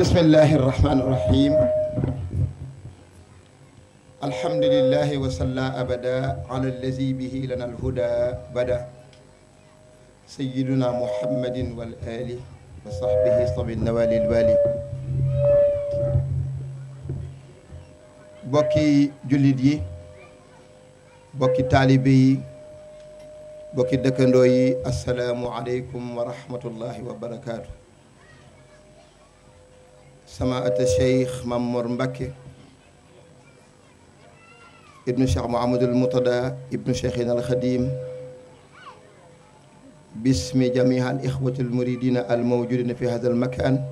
bismillahi irrahmani irrahim alhamdulillahi wa salla abada ala allazi bihi lana alhuda bada sayyiduna muhammadin wal ali wa sahbihi sabi nawali alwali bokki jullit yi bokki taalibe yi bokki dëkkandoo yi assalaamu aleykum wa rahmatullahi wa barakaatu. samaata cheikh Mamor Mbakke ibnu cheikh Mouhamadul Moutada ibnu cheikhina alxadim bismi jamiha al ixwati almuridina almawjudina fi hada almakan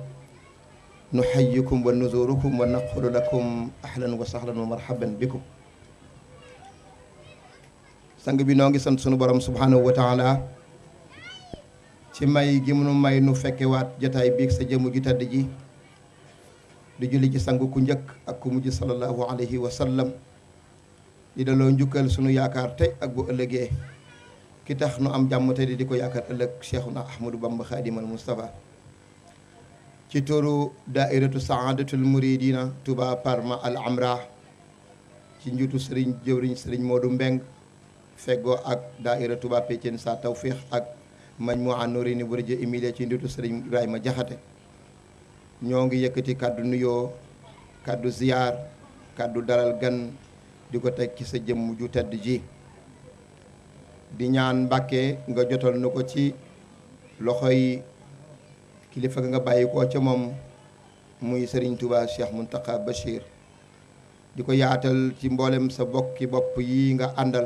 nuxayikum wa nuzurukum wa naqulu lakum ahlan wa sahlan wa marhaban bikum. sang bi noo ngi sant sunu borom subhanahu wa taala ci may gi mu nu may nu fekkewaat jataay biig sa jëmu ju tedd ji di julli ci sangu ku njëkk ak ku mujj sallallahu alayhi wa sallam di daloo njukkal sunu yaakaar tey ak bu ëllëgee ki tax nu am jàmm te di ko yaakaar ëllëg Cheikhuna Ahmadou Bamba Khadimal Moustapha ci turu daairatu saadatul muridina Touba Parma al amra ci njuutu sëriñ jëwriñ sëriñ Modou Mbeng feggoo ak daaira Touba Péceen sa tawfiix ak Majmua Nurini bu rajo Emilia ci njuutu sëriñ Ibrahima Jaxate ñoo ngi yëkkati kàddu nuyoo kàddu ziyaar kàddu dalal gan di ko teg ci sa jëmm ju tedd ji di ñaan Mbàkke nga jotal nu ko ci loxoy kilifa nga bàyyi ko ca moom muy Serigne Touba Cheikh Mountakha Bachir di ko yaatal ci mboolem sa bokki bopp yi nga àndal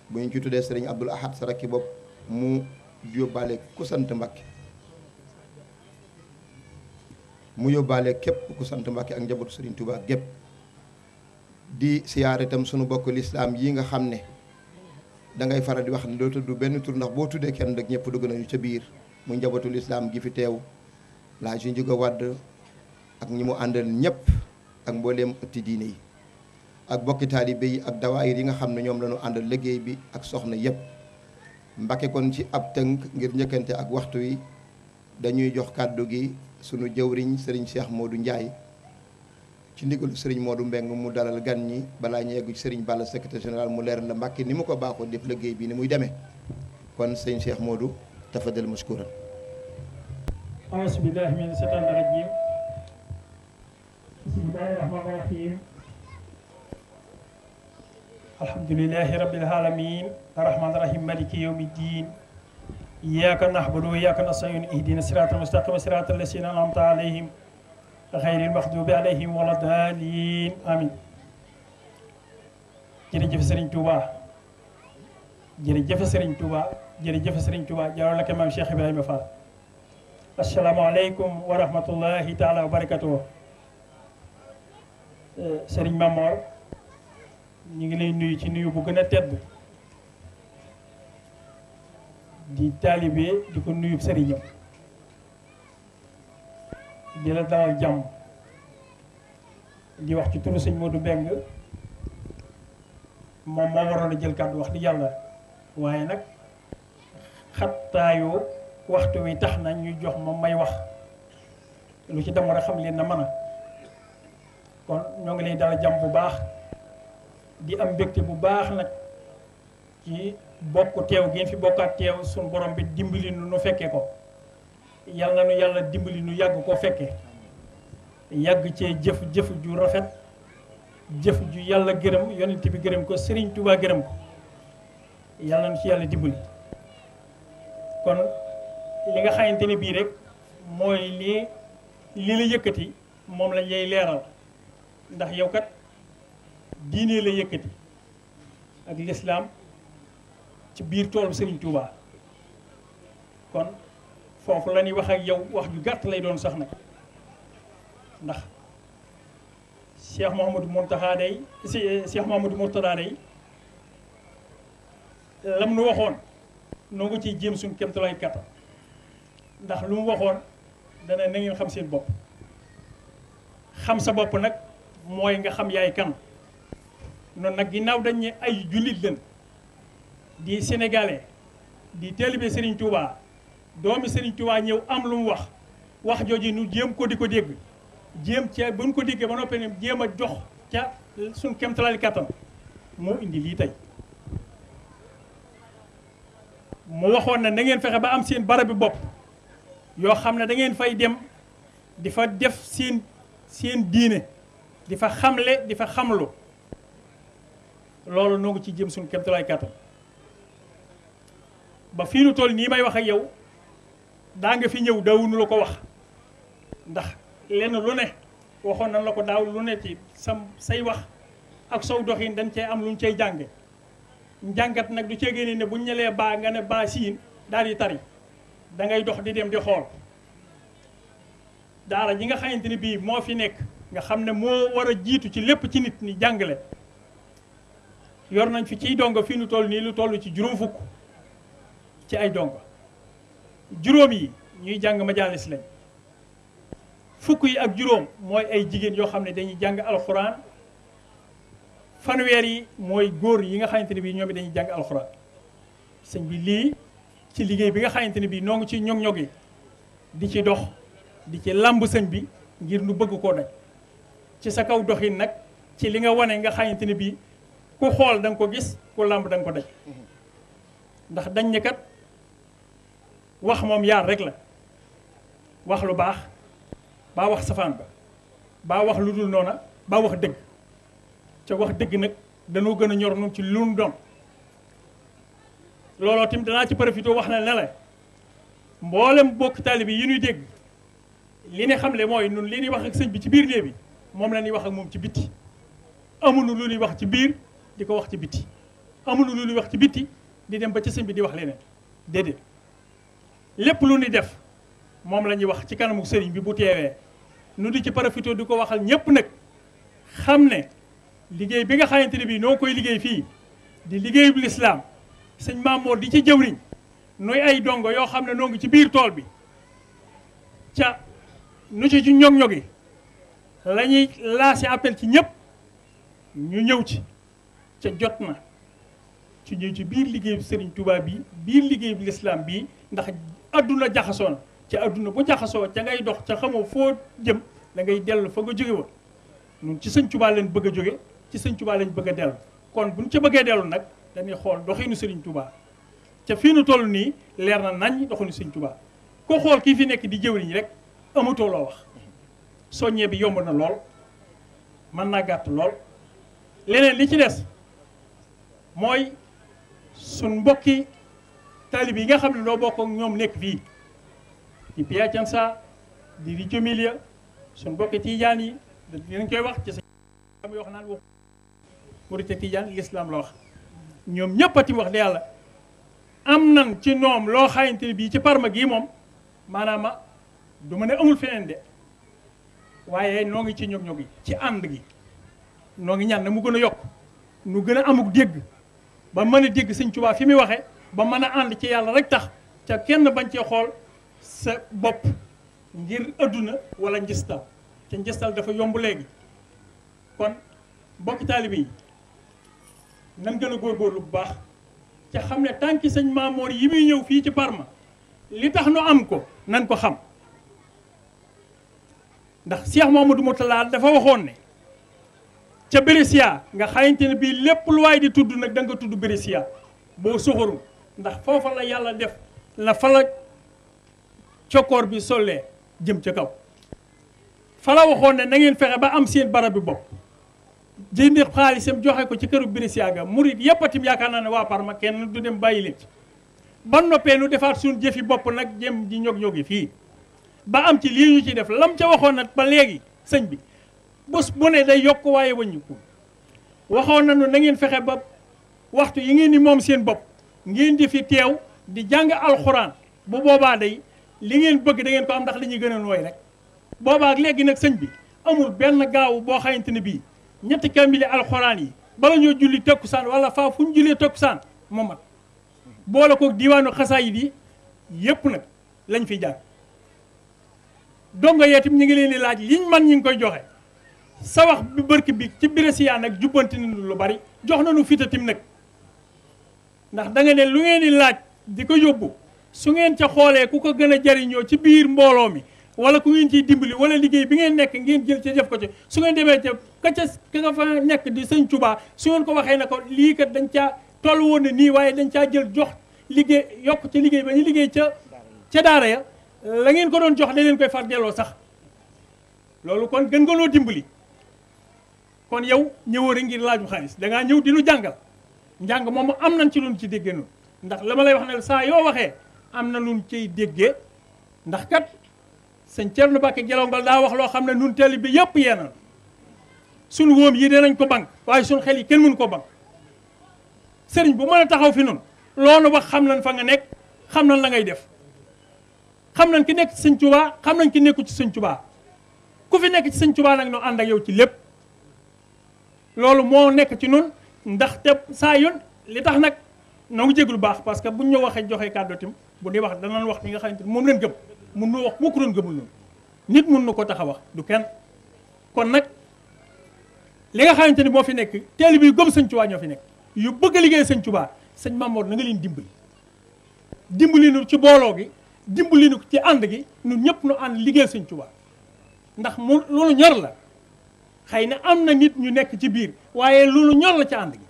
bu ñu ci tuddee Serigne Abdoul Ahad sa rakki bopp mu yóbbaale ku sant Mbàkke mu yóbbaale képp ku sant Mbàkke ak njabootu Serigne Touba gépp di siyaare itam sunu bokk lislaam yi nga xam ne dangay faral di wax ne doo tudd benn tur ndax boo tuddee kenn rek ñëpp dugg nañu ca biir mu njabootu lislaam gi fi teew laa ji njuga wadd ak ñi mu àndal ñëpp ak mbooleem ëtti diine yi ak bokki taalibe yi ak dawaayir yi nga xam ne ñoom la ñu àndal liggéey bi ak soxna yëpp. Mbàkke kon ci ab tënk ngir njëkkante ak waxtu wi dañuy jox kàddu gi sunu jëwriñ sëriñ Cheikh Modou Ndiaye ci ndigalu sëriñ Modou Mbeng mu dalal gan ñi balaa ñu yeggu ci sëriñ Balla secrétaire général mu leer la Mbàkke ni mu ko baaxoo def liggéey bi ni muy demee kon sëriñ Cheikh Modou tafadal mashkuran. auzu billahi mina shaytaani rajim bismillahi rahmaani rahim alhamdulillahi rabbil alamin arrahmaani rahim maliki yawmi ddin iyyaka na'budu wa iyyaka nasta'in ihdina siratal mustaqima siratal lazina an'amta alayhim ghayril maghdubi alayhim wala daalin amin. jërëjëf Serigne Touba jërëjëf Serigne Touba jërëjëf Serigne Touba jaaroo la ko maam Cheikh Ibrahima Fall. asalaamaaleykum wa rahmatullahi taala wa barakatuh. Serigne Mamor ñu ngi lay nuyu ci nuyu bu gën a tedd di taalibe di ko nuyu sëriñam di la dalal jàmm di wax ci turu sëñ Modou Mbeng moom moo waroon a jël kàddu wax di yàlla waaye nag xattaayu waxtu wi tax na ñu jox moom may wax lu ci dem rek xam leen na mën a kon ñoo ngi lay dalal jàmm bu baax di am mbégte bu baax nag ci bokk teew ngeen fi bokkaat teew suñu borom bi dimbali nu fekkee ko yàlla na nu yàlla dimbali nu yàgg koo fekkee yàgg cee jëf ju rafet jëf ju yàlla gërëm yonent bi gërëm ko Serigne Touba gërëm ko yàlla na nu ci yàlla dimbali. kon li nga xamante ne bii rek mooy li la yëkkati moom lañ lay leeral ndax yow kat diine la yëkkati ak lislaam ci biir toolu Serigne Touba kon foofu la ñuy wax ak yow wax ju gàtt lay doon sax nag ndax Cheikh Mouhamadou Mountakha day Cheikh Mouhamadou Mourtada day lam nu waxoon noo ko ciy jéem suñu kéemtalaay kattan ndax lu mu waxoon dana na ngeen xam seen bopp xam sa bopp nag mooy nga xam yaay kan noonu nag ginnaaw dañ ne ay jullit lañ di sénégalais di taalibe Serigne Touba doomi Serigne Touba ñëw am lu mu wax jooju nu jéem ko di ko dégg jéem ca buñ ko diggee ba noppee ne jéem a jox ca suñ kemtalaali kattan moo indi lii tey mu waxoon na na ngeen fexe ba am seen barabi bopp yoo xam ne da ngeen fay dem di fa def seen diine di fa xamle di fa xamlu loolu noo ngi ci jëm suñ kemtalaay kattan ba fii nu toll nii may wax ak yow daa nga fi ñëw daawuñu la ko wax ndax lenn lu ne waxoon nañ la ko daaw lu ne ci say wax ak sow doxin dañ cee am lu ñu cay jànge njàngat nag du cee génne ne bu ñu ñelee baa nga ne baa siin daal di tari da ngay dox di dem di xool daara ji nga xamante ni bii moo fi nekk nga xam ne moo war a jiitu ci lépp ci nit ñi jàngale yor nañ fi ciy dongo fii nu toll nii lu toll ci juróom fukk ci ay dongo juróom yi ñuy jàng majaalis lañ fukk yi ak juróom mooy ay jigéen yoo xam ne dañuy jàng alxuraan fanweer yi mooy góor yi nga xamante ne bii ñoom it dañuy jàng alxuraan sëñ bi lii ci liggéey bi nga xamante ne bii noo ngi ci ñog-ñog yi di ci dox di ci làmb sëñ bi ngir nu bëgg koo daj ci sa kaw doxin nag ci li nga wane nga xamante ne bii ku xool da nga ko gis ku làmb da nga ko daj ndax dañ ne kat wax moom yaar rek la wax lu baax baa wax safaan ba baa wax lu dul noona baa wax dëgg ca wax dëgg nag danoo gën a ñor nun ci lu nu doon looloo tim danaa ci profité wax na ne la mboolem bokk taalibe yi ñuy dégg li ne xam le mooy nun li ñuy wax ak sëñ bi ci biir néeg bi moom la ñuy wax ak moom ci bitti amuñu lu ñuy wax ci biir di ko wax ci bitti amuñu lu ñuy wax ci bitti di dem ba ci sëñ bi di wax leneen déedéet lépp lu ñuy def moom la ñuy wax ci kanamu sëriñ bi bu teewee nu di ci profité di ko waxal ñépp nag xam ne liggéey bi nga xamante ne bii noo koy liggéey fii di liggéeyu lislaam sëñ Mamoor di ci jëwriñ nuy ay dongo yoo xam ne noo ngi ci biir tool bi ca nu ci ñog-ñogi la ñuy lancé appel ci ñëpp ñu ñëw ci ca jot na ci ñëw ci biir liggéey bi Sëriñ Tuubaa bi biir liggéey bi lislaam bii ndax adduna jaxasoon ca adduna bu jaxasoo ca ngay dox ca xamoo foo jëm da ngay dellu fa nga jóge woon ñun ci sëñ Tuubaa leen bëgg a jóge ci sëñ Tuubaa lañ bëgg a dellu kon buñ ca bëggee dellu nag dañuy xool doxinu Sëriñ Tuubaa ca fii nu toll nii leer na nañ doxinu Sëriñ Tuubaa ko xool kii fi nekk di jëwriñ rek amatoo loo wax soññee bi yomb na lool mën naa gàtt lool leneen li ci des mooy suñ mbokki taalib yi nga xam ne noo bokk ak ñoom nekk fii di Piacenza di Reggio Emilia suñ mbokki tiijaan yi dinañ koy wax ci sa am yoo xam naan wax murite tiijaan l'islam la wax ñoom ñëpp a tim wax de yàlla am nan ci ñoom loo xamante ne bii ci Parma gii moom maanaam du ma ne amul feneen de waaye noo ngi ci ñog-ñog yi ci ànd gi noo ngi ñaan na mu gën a yokk nu gën a amuk dégg ba mën a dégg Sëñ Tuubaa fi muy waxe ba mën a ànd ci yàlla rek tax ca kenn bañ cee xool sa bopp ngir adduna wala njistal te njistal dafa yomb léegi kon bokki taalibe yi nan gën a góorgóorlu bu baax ca xam ne tànki sëñ Maamoor yi muy ñëw fii ci Parma li tax nu am ko nan ko xam ndax Cheikh Mamadou Mourtala dafa waxoon ne ca Brescia nga xamante ne bii lépp lu waay di tudd nag da nga tudd Brescia boo soxoru ndax foofa la yàlla def la fa la cokkoor bi sollee jëm ca kaw fa la waxoon ne na ngeen fexe ba am seen barab bi bopp jëndi xaalisam joxe ko ci këru Brescia ga murit yépp atim yaakaar naa ne waa Parma kenn du dem bàyyi leen ci ba noppee nu defaat suñu jëfi bopp nag jëm ji ñog-ñogi fii ba am ci lii ñu ci def lam ca waxoon nag ba léegi sëñ bi bés bu ne day yokk waaye wàññiku waxoon nañu na ngeen fexe ba waxtu yi ngeen di moom seen bopp ngeen di fi teew di jàng alxuraan bu boobaa day li ngeen bëgg da ngeen ko am ndax dañuy gën a nooy rek boobaa léegi nag sëñ bi amul benn gaaw boo xamante ne bii ñetti kamili alxuraan yi bala ñoo julli takkusaan wala faa fu ñu jullee takkusaan moo mat boole ko diwaanu xasaayid yi yépp nag lañ fiy jàng dongo yeetim ñu ngi leen di laaj liñ man ñu ngi koy joxe sa wax bi bërki bi ci Brescia nag jubbanti nañu lu bari jox nañu fitatim nag ndax da nga ne lu ngeen di laaj di ko yóbbu su ngeen ca xoolee ku ko gën a jariñoo ci biir mbooloo mi wala ku ngeen ciy dimbali wala liggéey bi ngeen nekk ngeen jël ci def ko ci su ngeen demee ca ka nga fa nekk di sëñ Tuubaa su ngeen ko waxee ne ko lii kat dañ caa toll woon na nii waaye dañ caa jël jox liggéey yokk ci liggéey ba ñu liggéey ca daara ya la ngeen ko doon jox da leen koy far delloo sax loolu kon gën nga loo dimbali kon yow ñëwoo rek ngir laaju xaalis da ngaa ñëw di nu jàngal njàng moom am nañ ci lu ci déggee noonu ndax la ma lay wax ne saa yoo waxee am na lu ciy déggee ndax kat sëñ Thierno Mbacke Gelongal daa wax loo xam ne nun teel bi yëpp yéena suñu wóom yi dinañ ko bank waaye suñu xel yi kenn mënu ko bank sëriñ bu mën a taxaw fi noonu loolu wax xam nañ fa nga nekk xam nañ la ngay def xam nañ ki nekk ci sëñ Tuubaa xam nañ ki nekku ci sëñ Tuubaa ku fi nekk ci sëñ Tuubaa nag noo ànd ak yow ci lépp loolu moo nekk ci nun ndax te saa yoon li tax nag noo ngi jéglu baax parce que buñ ñu waxee joxe kàddu tim bu di wax danañ wax li nga xamante ni moom leen gëm mun nu wax moo ko doon gëmul noonu nit mun na ko tax a wax du kenn kon nag li nga xamante ni moo fi nekk teel bi gëm sëñ Tuubaa ñoo fi nekk yu bëgg a liggéey sëñ Tuubaa sëñ Mamoor na nga leen dimbali nu ci booloo gi dimbali nu ci ànd gi ñun ñëpp nu ànd liggéey sëñ Tuubaa ndax mu loolu ñor la xëy na am na nit ñu nekk ci biir waaye loolu ñor la ci ànd gi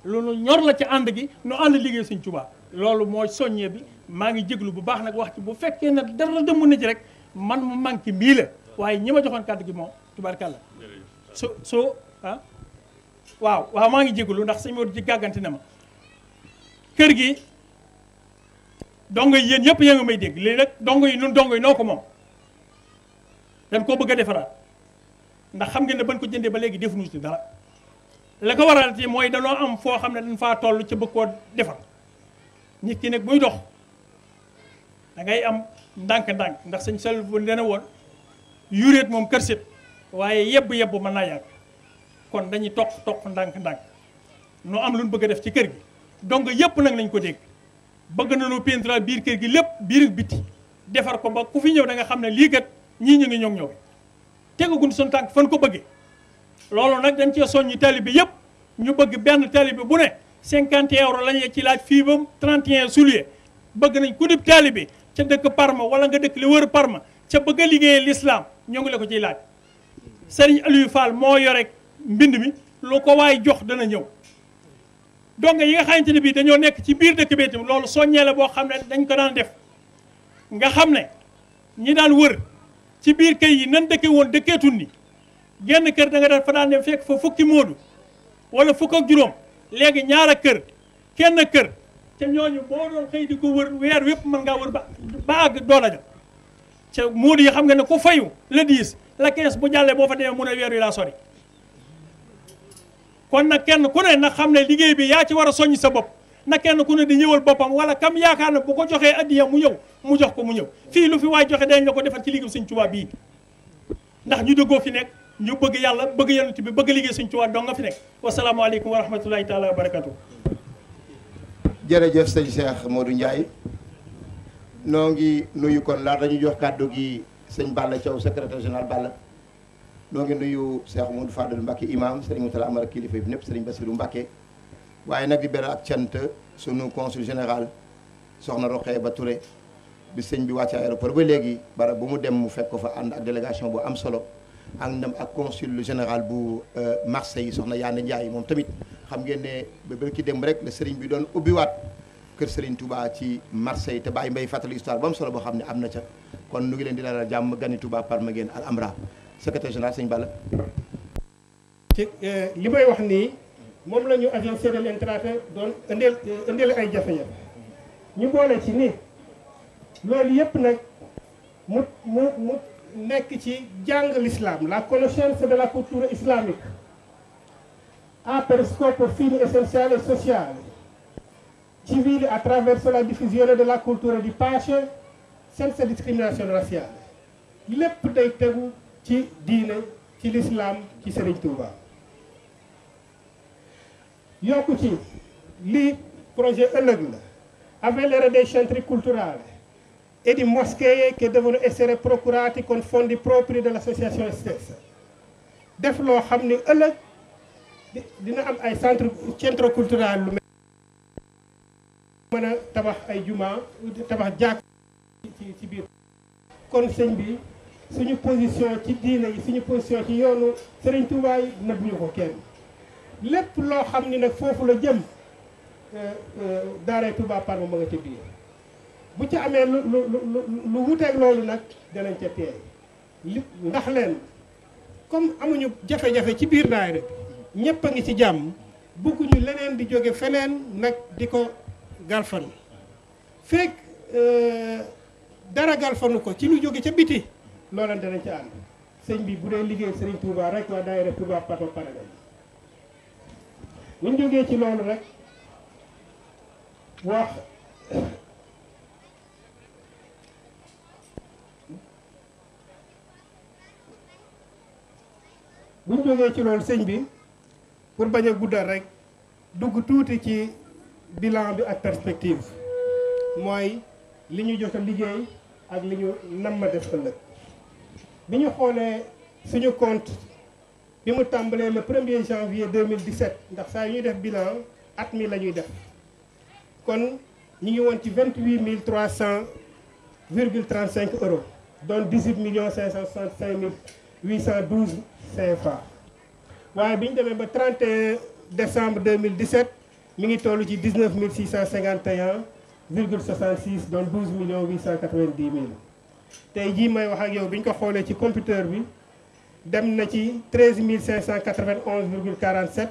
loolu ñor la ci ànd gi nu ànd liggéey sëñ Tuubaa loolu mooy soññee bi maa ngi jéglu bu baax nag wax ci bu fekkee ne dara dëmm na ci rek man mu manqué mbii la waaye ñi ma joxoon kàddu gi moom tubaarkàlla waaw maa ngi jéglu ndax sëñ Modou ci gàgganti na ma kër gi dongo yi yéen yëpp yaa ngi may dégg léegi nag dongo yi nun dongo yi noo ko moom dañ koo bëgg a defaraat ndax xam ngeen ne bañ ko jëndee ba léegi defuñu ci dara la ko waral ci mooy danoo am foo xam ne dañ faa toll ca bëgg koo defar nit ki nag buy dox da ngay am ndànk-ndànk ndax sëñ sel bu dana woon yuréet moom kër sit waaye yebb mën naa yàgg kon dañuy toq ndànk-ndànk nu am lu ñu bëgg a def ci kër gi donc yëpp nag nañ ko dégg bëgg nañu peinture biir kër gi lépp biir biti defar ko ba ku fi ñëw da nga xam ne lii kat ñii ñu ngi ñëw tegaguñ suñu tànk fan ko bëggee loolu nag dañ cee soññi taalibe bi yëpp ñu bëgg benn taalibe bi bu ne 50 € lañu ci laaj fii ba 31 juillet bëgg nañ ku dib taalibe bi ca dëkk Parma wala nga dëkk li wër Parma ca bëgg a liggéeyee l'islam ñoo ngi la ko ciy laaj Serigne Aliou Fall moo yore mbind mi lu ko waay jox dana ñëw donc yi nga xamante ne bii dañoo nekk ci biir dëkk bi itam loolu soññee la boo xam ne dañ ko daan def nga xam ne ñi daan wër ci biir kër yi nan dëkke woon dëkkeetun ni genn kër da nga def fa daan dem fekk fa fukki moodu wala fukk ak juróom léegi ñaar a kër kenn kër te ñooñu boo doon xëy di ko wër weer wépp mën ngaa wër ba àgg doole ja ca moodu yi xam nga ne ku fayu la 10 la 15 bu jàllee boo fa demee mun a weer wi laa sori kon nag kenn ku ne nag xam ne liggéey bi yaa ci war a soññ sa bopp na kenn ku ne di ñëwal boppam wala kam yaakaar ne bu ko joxee addiya mu ñëw mu jox ko mu ñëw fii lu fi waay joxe dañ la ko defal ci liggéey sëñ Tuubaa bii ndax ñu dëggoo fi nekk ñu bëgg yàlla bëgg yonent bi bëgg liggéey sëñ Tuubaa dong nga fi nekk wasalaamaaleykum wa rahmatulahi taala wa barakatu jërëjëf sëñ Cheikh Modou Ndiaye noo ngi nuyu kon laata ñu jox kàddu gi sëñ Balla Thiaw secrétaire général Balla noo ngi nuyu Cheikh Modou Fadel Mbacke imam Serigne Moutala Amara kilifa yi ñëpp Serigne Bassirou Mbacke waaye nag di beral ak cant sunu consul général soxna Rokhaya Ba Touré bi sëñ bi wàcc aéroport ba léegi bara bu mu dem mu fekk ko fa ànd ak délégation bu am solo ak ndam ak consul général bu Marseille soxna Yane Ndiaye moom tamit xam ngeen ne ba ki dem rek la Serigne bi doon ubbiwaat kër Serigne Touba ci Marseille te bàyyi mbay fàttali histoire bu am solo boo xam ne am na ca kon nu ngi leen di dalal jàmm gani Touba Parma ngeen al Amra secrétaire général sëñ Balla. ci li may wax nii moom la ñu agence de l'intraté doon indil ay jafe-jafe ñu boole ci ni loolu yëpp nag mu nekk ci jàng l'islam la connaissance de la culture islamique ha per scopo fini essenziali e sociali civili attraverso la diffusione della cultura di pace senza discriminazione razziale lépp day tegu ci diine ci l'islam ci Serigne Touba yokku ci lii projet ëllëg la avere dei centri culturali e di moschee che devono essere procurati con fondi propri dell'associazione stessa def loo xam ni ëllëg dina am ay centro culturel lu mën a tabax ay juma tabax jàkk ci biir kon sëñ bi suñu position ci diine yi suñu position ci yoonu Serigne Touba yi nëbbuñu ko kenn lépp loo xam ni nag foofu la jëm daaray Touba Parme ma nga ca biir bu ci amee lu wuteeg loolu nag danañ ca teey ndax leen comme amuñu jafe-jafe ci biir daayira bi ñëpp a ngi ci jàmm bëgguñu leneen di jóge feneen nag di ko galfan fekk dara galfanu ko ci lu jóge ca biti loola danañ ca ànd sëñ bi bu dee liggéey Serigne Touba rek waa daayira Touba Parme pare nañ buñ jógee ci loolu rek wax buñ jógee ci loolu sëñ bi pour bañ a guddal rek dugg tuuti ci bilan bi ak perspective mooy li ñu jot a liggéey ak li ñu nam ma def ëllëg bi ñu xoolee suñu compte bi mu tàmbalee le 1er janvier 2017 ndax saa yu ñuy def bilan at mi la ñuy def kon ñu ngi woon ci 28 300,35 euros donc 18 565 812 CFA waaye bi ñu demee ba 31 décembre 2017 mi ngi toll ci 19 651,66 donc 12 890 000 tey jii may wax ak yow bi ñu ko xoolee ci computer bi dem na ci 13 591,47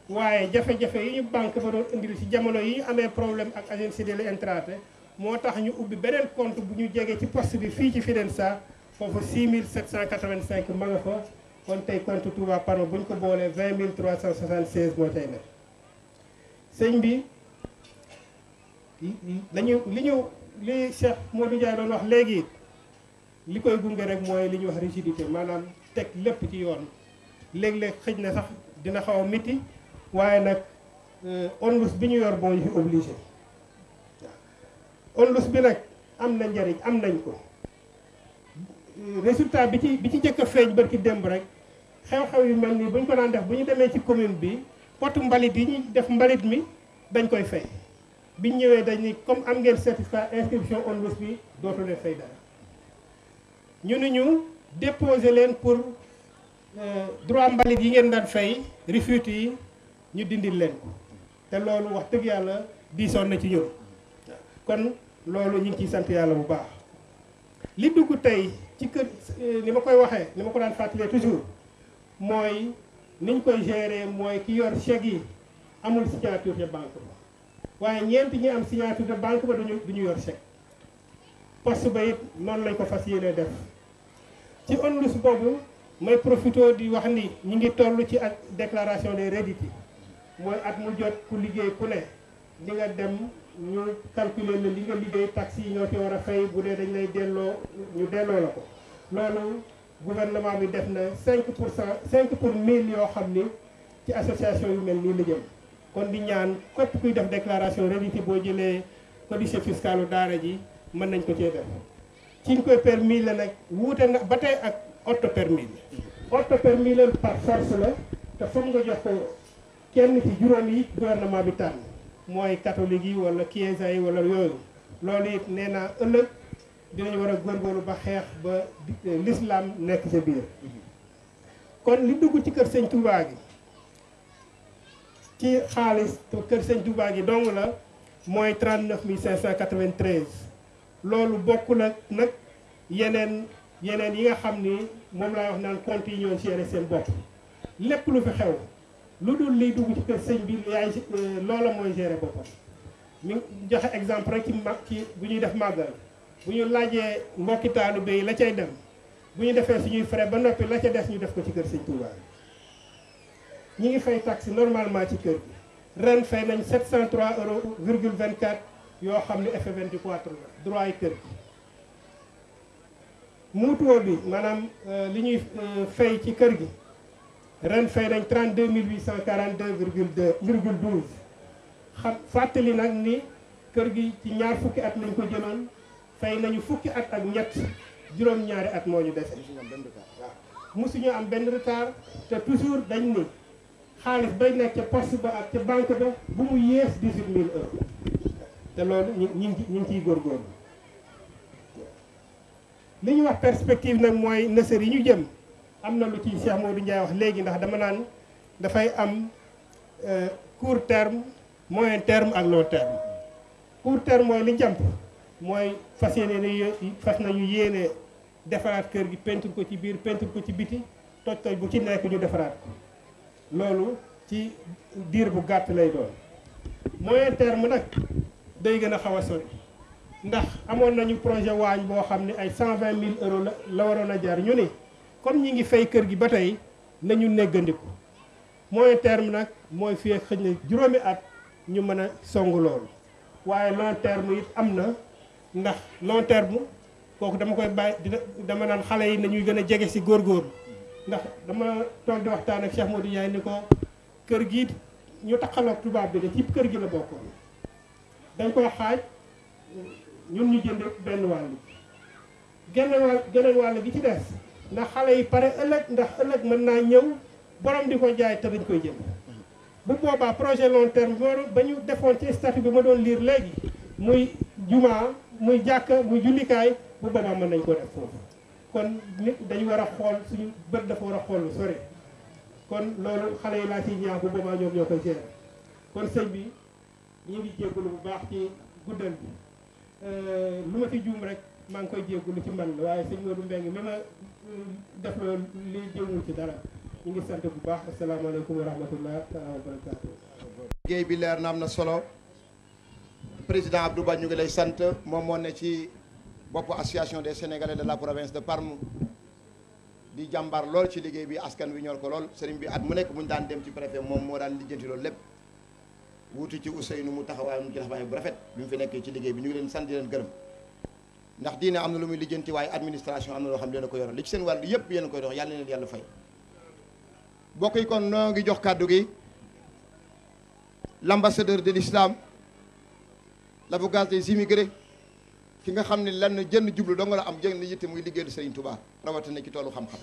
waaye jafe-jafe yi ñu banque ba doon indil ci jamono yi ñu amee problème ak agence de l'Intraté moo tax ñu ubbi beneen compte bu ñu jege ci poste bi fii ci Fidensa foofu 6 785 ma nga fa kon tey compte Touba Parme bu ñu ko boolee 20 376 moo tey nekk sëñ bi li Cheikh Modou Ndiaye doon wax léegi li koy gunge rek mooy li ñuy wax rigidité maanaam teg lépp ci yoon léeg-léeg xëj na sax dina xaw a miti waaye nag onlus bi ñu yor moo ñu fi obligé waaw onlus bi nag am na njariñ am nañ ko résultat bi ci jëkk a feeñ barki démb rek xew-xew yu mel nii bu ñu ko daan def bu ñu demee ci commune bi potu mbalit yi ñu def mbalit mi dañ koy fay biñ ñëwee dañ ni comme am ngeen certificat inscription onlus bi dootu leen fay dara ñu ni ñu déposer leen pour droit mbalit yi ngeen daan fay refute yi ñu dindil leen ko te loolu wax dëgg yàlla diisoon na ci ñun kon loolu ñu ngi ciy sant yàlla bu baax li dugg tey ci kër ni ma koy waxee ni ma ko daan fàttalee toujours mooy niñ koy gérer mooy ki yor chèque yi amul signature de banque ba waaye ñeent ñi am signature de banque ba duñu yor chèque poste ba it noonu lañ ko fas yéene def ci onlus boobu may profité di wax ni ñi ngi toll ci ak déclaration des redettes mooy at mu jot ku liggéey ku ne di nga dem ñu calculer la li nga liggéey taxes yi ñoo ci war a fay bu dee dañ lay delloo ñu delloo la ko loolu gouvernement bi def na 5 pour 1000 yoo xam ni ci association yu mel nii la jëm kon di ñaan képp kuy def déclaration redettes boo jëlee codice fiscalu daara ji mën nañ ko cee def ci ñu koy permis la nag wuute na ba tey ak auto permis la par force la te foog nga jox ko kenn ci juróom yi gouvernement bi tànn mooy catholique yi wala chiesa yi wala yooyu loolu it nee naa ëllëg dinañu war a góorgóorlu ba xeex ba l'islam nekk ca biir kon li dugg ci kër sëñ Touba gi ci xaalis kër sëñ Touba gi dong la mooy 39 593 loolu bokkul ak nag yeneen yi nga xam ni moom laa wax naan compte yi ñoo géré seen bopp lépp lu fi xew lu dul liy dugg ci kër sëñ bi yaay loola mooy géré boppam mi joxe exemple rek ci bu ñuy def màggal bu ñu laajee mbokki taalibe yi la cay dem bu ñu defee suñuy frais ba noppi la ca des ñu def ko ci kër sëñ Touba ñi ngi fay taxe normalement ci kër gi ren fay nañ 703,24 € yoo xam ne effet 24 la droit yi kër gi muutuwoo bi maanaam li ñuy fay ci kër gi ren fay nañ 32 842,12 xam fàttali nag ni kër gi ci ñaar fukki at lañ ko jëloon fay nañu fukki at ak ñett juróom-ñaari at moo ñu dese waaw mosuñu am benn retard te toujours dañ ni xaalis bay nekk ca poste ba ak ca banque ba bu mu yées 18 000 € te loolu ñu ngi ciy góorgóorlu li ñu wax perspective nag mooy nësër yi ñu jëm am na lu ci Cheikh Modou Ndiaye wax léegi ndax dama naan dafay am court terme moyen terme ak long terme. court terme mooy li jàmp mooy fas nañu yéene defaraat kër gi peinture ko ci biir peinture ko ci biti toj bu ci nekk ñu defaraat ko loolu ci diir bu gàtt lay doon. moyen terme nag day gën a xaw a sori ndax amoon nañu projet waañ boo xam ne ay 120 000 euros la waroon a jar ñu ni comme ñi ngi fay kër gi ba tey nañu néggandiku. moyen terme nag mooy fii ak xëj na juróomi at ñu mën a song loolu waaye long terme it am na ndax long terme kooku dama koy bàyyi dama naan xale yi nañuy gën a jege si góorgóorlu ndax dama toog di waxtaan ak Cheikh Modou Ndiaye ni ko kër gi ñu taxaloog tubaab bi de ci kër gi la bokkoon dañ koy xaaj ñun ñu jënd benn wàll geneen wàll gi ci des ndax xale yi pare ëllëg ndax ëllëg mën naa ñëw borom di ko jaay te dañ koy jënd bu boobaa projet long terme ba ñu defoon ci statut bi ma doon lire léegi muy jumaa muy jàkka muy jullikaay bu boobaa mën nañ ko def foofu kon nit dañu war a xool suñu bët dafa war a xool lu sori kon loolu xale yi laa ciy ñaax bu boobaa ñoom ñoo koy gérer kon sëñ bi ñu ngi jégalu bu baax ci guddal bi lu ma fi juum rek maa ngi koy jégalu ci man la waaye sëñ Modou Mbengue mi ma def loolu li jëmul ci dara ñu ngi sant bu baax asalaamaaleykum wa rahmatullah taala wa barakaatu. liggéey bi leer na am na solo président Abdou Ba ñu ngi lay sant moom moo ne ci boppu association des sénégalais de la province de Parme di jàmbar lool ci liggéey bi askan wi ñor ko lool sëriñ bi at mu nekk bu ñu daan dem ci préfet moom moo daan lijjanti loolu lépp wuuti ci Ousseynou mu taxawaay mu ci taxawaay bu rafet bi mu fi nekkee ci liggéey bi ñu ngi leen sant di leen gërëm ndax diine am na lu muy lijjanti waaye administration am na loo xam ne leen a ko yoroon li ci seen wàll yëpp yéen a koy dox yàlla na leen yàlla fay. bokk yi kon noo ngi jox kàddu gi l'ambassadeur de l'islam l'avocat des immigrés ki nga xam ne lan jënn jublu dong la am jënn yitte muy liggéeyal Serigne Touba rawatina ci toolu xam-xam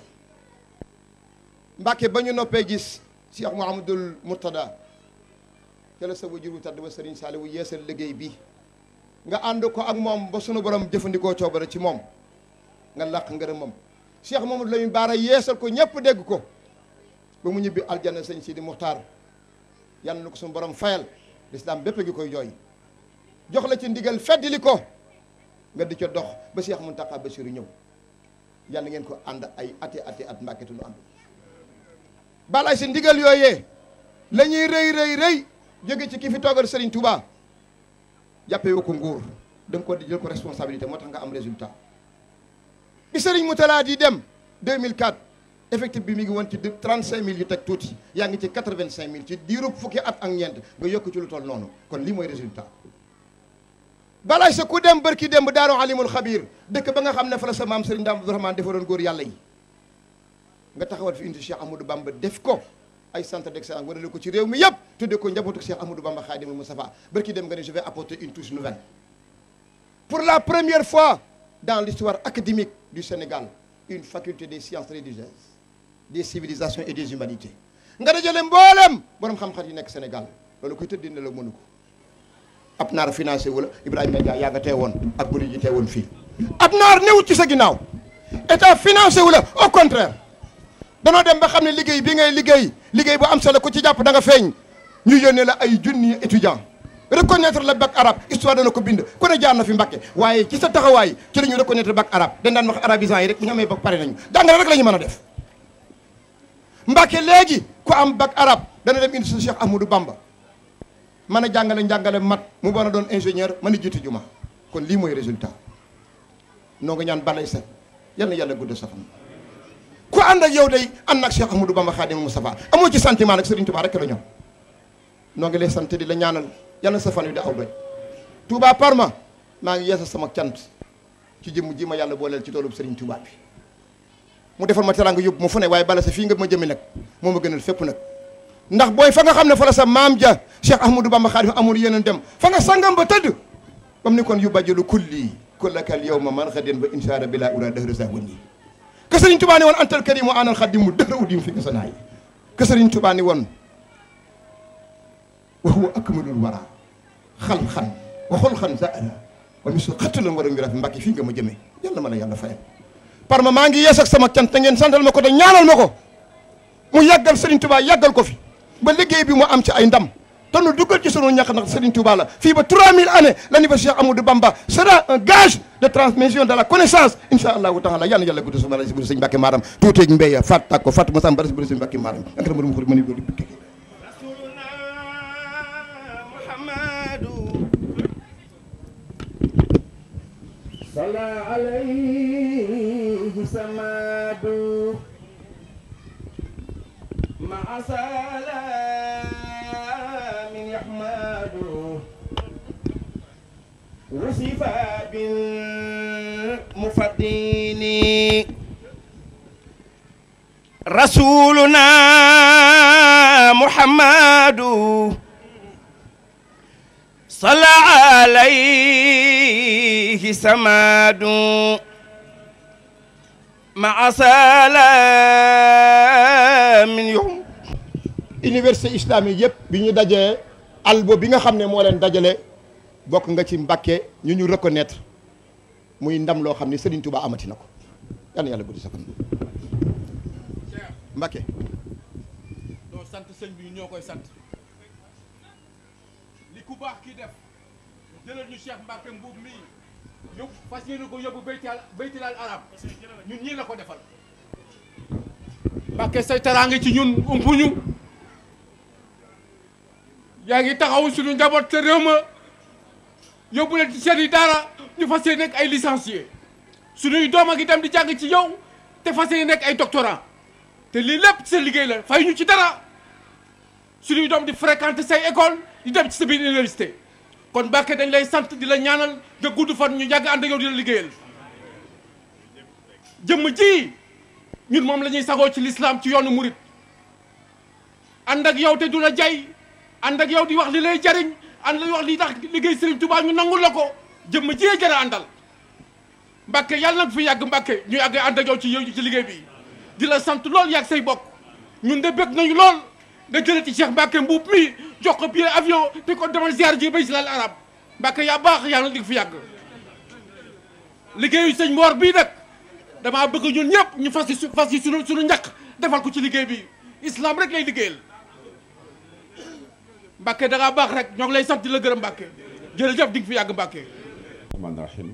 Mbàkke ba ñu noppee gis Cheikh Mouhamadoul Mourtada te la sa wajur wu tedd ba Serigne Saliou yeesal liggéey bi nga ànd ko ak moom ba sunu borom jëfandikoo coobare ci moom nga làq ngërëm moom Cheikh Mamadou Lamine Bara yeesal ko ñëpp dégg ko ba mu ñibbi aljanna sëñ Sidi Muxtaar yàlla na ko suñu borom fayal lislaam bépp gi koy jooy jox la ci ndigal feddili ko nga di ca dox ba Cheikh Mountakha Bassirou ñëw yàlla ngeen ko ànd ay ati at Mbàkke tu nu ànd balaay si ndigal yooyee la ñuy rëy jóge ci ki fi toogal Serigne Touba jàppee woo ko nguur da nga ko di jël ko responsabilité moo tax nga am résultat bi Serigne Moutala di dem 2004 effectif bi mi ngi woon ci 35000 yu teg tuuti yaa ngi ci 85000 ci diirub fukki at ak ñeent nga yokk ci lu toll noonu kon lii mooy résultat balaay sa ku dem barki dem ba Daaru Alimul Xabiir dëkk ba nga xam ne fa la sa maam Serigne Dame Abdourahmane defaroon góor yàlla yi nga taxawal fi indi Cheikh Ahmadou Bamba def ko ay centre d'excellence warale ko ci réew mi yëpp tudde ko njabootu Cheikh Ahmadou Bamba Khadimul Moustapha barki dem nga ne je vais apporter une touche nouvelle pour la première fois dans l'histoire académique du Sénégal une faculté des sciences religieuses des civilisations et des humanités nga dajale mboolem borom xam-xam yi nekk Sénégal loolu koy tëddee ne la mënu ko ab naar financé wala Ibrahima Dia yaa nga teewoon ak buri ji teewoon fii ab naar newut ci sa ginnaaw état financé wala au contraire danoo dem ba xam ne liggéey bi ngay liggéey bu am solo ku ci jàpp da nga feeñ ñu yónnee la ay junni étudiants reconnaître le bac arabe histoire dana ko bind ku ne jaar na fi Mbàkke waaye ci sa taxawaay ci la ñu reconnaître bac arabe dañ daan wax arabisants yi rek bu ñu amee bac pare nañu jàngale rek la ñu mën a def Mbàkke léegi ku am bac arabe dana dem indi sa Cheikh Ahmadou Bamba mën a jàngale mat mu war a doon ingénieur mën a jiite juma kon lii mooy résultat noo nga ñaan balay sa yal na yàlla gudd sa fan ku ànd ak yow day ànd ak Cheikh Ahmadou Bamba Khadimul Moustapha amoo ci sentiment nag Serigne Touba rek la ñoom noo ngi lay sant di la ñaanal yàlla sa fan wi da aw doy Touba Parma maa ngi yeesal sama cant ci jëmm ji ma yàlla booleel ci toolub Serigne Touba bi mu defal ma teraanga yóbbu ma fu ne waaye bala sa fii nga ma jëme nag moo ma gënal fépp nag ndax booy fa nga xam ne fa la sa maam ja Cheikh Ahmadou Bamba Khadim amul yeneen dem fa nga sangam ba tëdd comme ni kon yu bajjalu kulli kullakal yawma man xadin ba insara bila ura dëhra sa wënni que Serigne Touba ni woon antal karim wa anal xadim mu dëhra udim fi nga sa naay que Serigne Touba ni woon wa huwa akmalul wara xalxan wa xulxan zaara wa misu xattalan war a ñu raf Mbàkke fii nga ma jëmee yàlla ma la yàlla fayal par ma maa ngi yees ak sama cant ngeen santal ma ko te ñaanal ma ko mu yàggal Serigne Touba yàggal ko fi ba liggéey bi mu am ci ay ndam te nu duggal ci sunu ñàkk ndax Serigne Touba la fii ba 3000 années l'anniversaire Cheikh Amadou Bamba sera un gage de transmission de la connaissance incha allahu taala yal na yàlla gudd sama la si gudd sëñ Mbacke Maram tuuteeg mbéya fat tak ko fat ma sam bari si bëri sëñ Mbacke Maram ak rama xur mani góor rasuluna muhammadu salla alayhi samadu ma'a salamin yahmadu وصفا بالمفضين رسولنا محمد صلى عليه سماد مع سلام يوم université islamique yëpp bi ñu dajee albo bi nga xam ne moo leen dajale bokk nga ci Mbàkke ñu reconnaître muy ndam loo xam ne Serigne Touba amati na ko yal na yàlla guddi sa fan Mbàkke doo sant sëñ bi ñoo koy sant li ku baax kii def jëlal ñu Cheikh Mbacke Mbuub mii yóbbu fas yéene ko yóbbu baytilal arab ñun ñii la ko defal Mbacke say teraanga ci ñun umpuñu yaa ngi taxaw suñu njaboot te réew ma yóbbu leen ci seen i daara ñu fas yéene nekk ay licencié suñuy doom a ngi dem di jàng ci yow te fas yéene nekk ay doctorant te lii lépp ci sa liggéey la fay ñu ci dara suñuy doom di fréquenter say école di dem ci sa biir université kon Mbacke dañ lay sant di la ñaanal nga gudd fan ñu yàgg ànd ak yow di la liggéeyal jëmm ji ñun moom la ñuy sagoo ci l'islam ci yoonu murit ànd ak yow te du la jay ànd ak yow di wax li lay jariñ ànd la wax li tax liggéey Serigne Touba ñu nangul la ko jëmm jiyee jara àndal Mbacke yàlla nag fi yàgg Mbacke ñu yàgg ànd ak yow ci liggéey bi di la sant lool yàgg say bokk ñun de bëgg nañu lool nga jëlee ci Cheikh Mbacke Mbuub mi jox ko billet avion te ko demal ziar ji bay si laal arab Mbacke yaa baax yàlla di fi yàgg liggéeyu sëñ Mor bii nag damaa bëgg ñun ñëpp ñu fas yi suñu njaq defal ko ci liggéey bi islam rek lay liggéeyal Mbacke da ngaa baax rek ñoo ngi lay sant di la gërëm Mbacke jërëjëf di nga fi yàgg Mbacke. rahmaani rahiim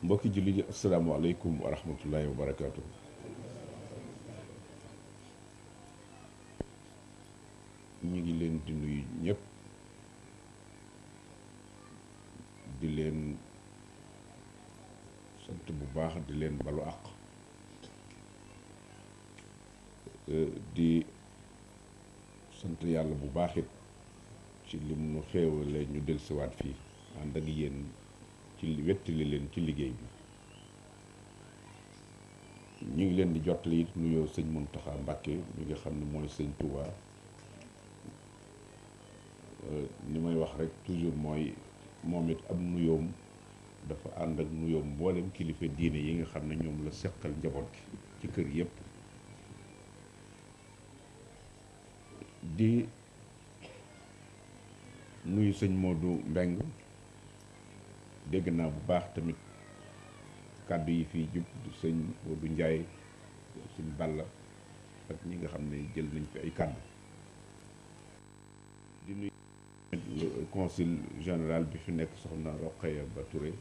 mbokki jullit yi asalaamaaleykum wa rahmatullahi wa barakaatu. ñu ngi leen di nuyu ñëpp di leen sant bu baax di leen balu àq di sant yàlla bu baax it ci lim nu xéewale ñu dellusiwaat fii ànd ak yéen ci wettali leen ci liggéey bi ñu ngi leen di jottali it nuyoo sëñ Mountakha Mbacké mi nga xam ne mooy sëñ Touba ni may wax rek toujours mooy moom it am nuyoom dafa ànd ak nuyoom mboolem kilifa diine yi nga xam ne ñoom la seqal njaboot gi ci kër yépp di nuyu sëñ Modou Mbeng dégg naa bu baax tamit kàddu yi fii jub sëñ Modou Ndiaye sëñ Balla ak ñi nga xam ne jël nañ fi ay kàddu di nuyu consul général bi fi nekk soxna Rokhaya Ba Touré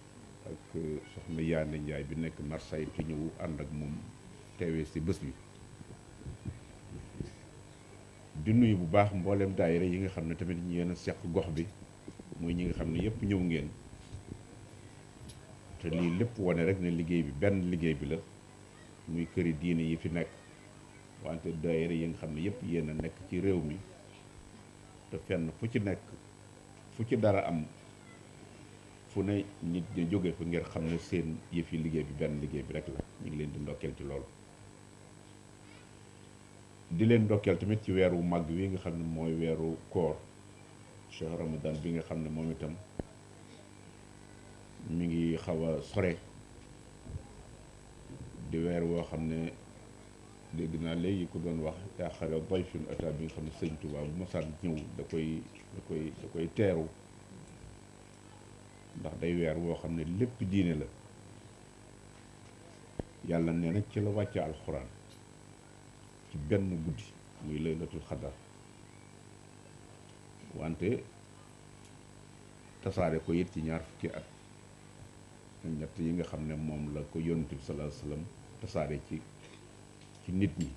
ak soxna Yaane Ndiaye bi nekk Marseille ci ñëw ànd ak moom teewee si bés bi di nuyu bu baax mboolem daayira yi nga xam ne tamit ñu yéen a seq gox bi mooy ñi nga xam ne yëpp ñëw ngeen te lii lépp wane rek ne liggéey bi benn liggéey bi la muy këri diine yi fi nekk wante daayira yi nga xam ne yëpp yéen a nekk ci réew mi te fenn fu ci nekk fu ci dara am fu ne nit ñi jóge fa ngir xam ne seen yëf yi liggéey bi benn liggéey bi rek la ñu ngi leen di ndokkeel ci loolu di leen ndokkeel tamit ci weeru màgg wi nga xam ne mooy weeru koor Cheikh Ramadan bi nga xam ne moom itam mi ngi xaw a sore di weer woo xam ne dégg naa léegi ku doon wax yaaxara dayfin ata bi nga xam ne sëñ Tuubaa bu masaan ñëw da koy teeru ndax day weer woo xam ne lépp diine la yàlla nee na ci la wàcce alxuraan ci benn guddi muy laylatul xadar wante tasaare ko it ci ñaar fukki at ñett yi nga xam ne moom la ko yonent bi sallallahu alayhi wasallam tasaare ci nit ñi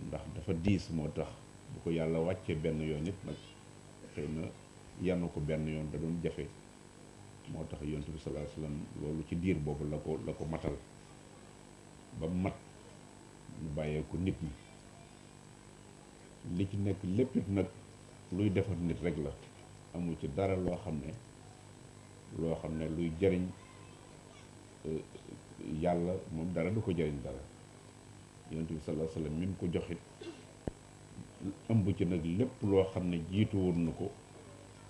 ndax dafa diis moo tax bu ko yàlla wàccee benn yoon it nag xëy na yanu ko benn yoon da doon jafe moo tax yonent bi sallallahu alayhi wasallam loolu ci diir boobu la ko matal ba mat ñu bàyyee ko nit ñi li ci nekk lépp it nag luy defar nit rek la amul ci dara loo xam ne luy jariñ yàlla moom dara du ko jariñ dara yonent bi sallallahu alayhi wasallam mi ko joxit ëmb ci nag lépp loo xam ne jiitu woon na ko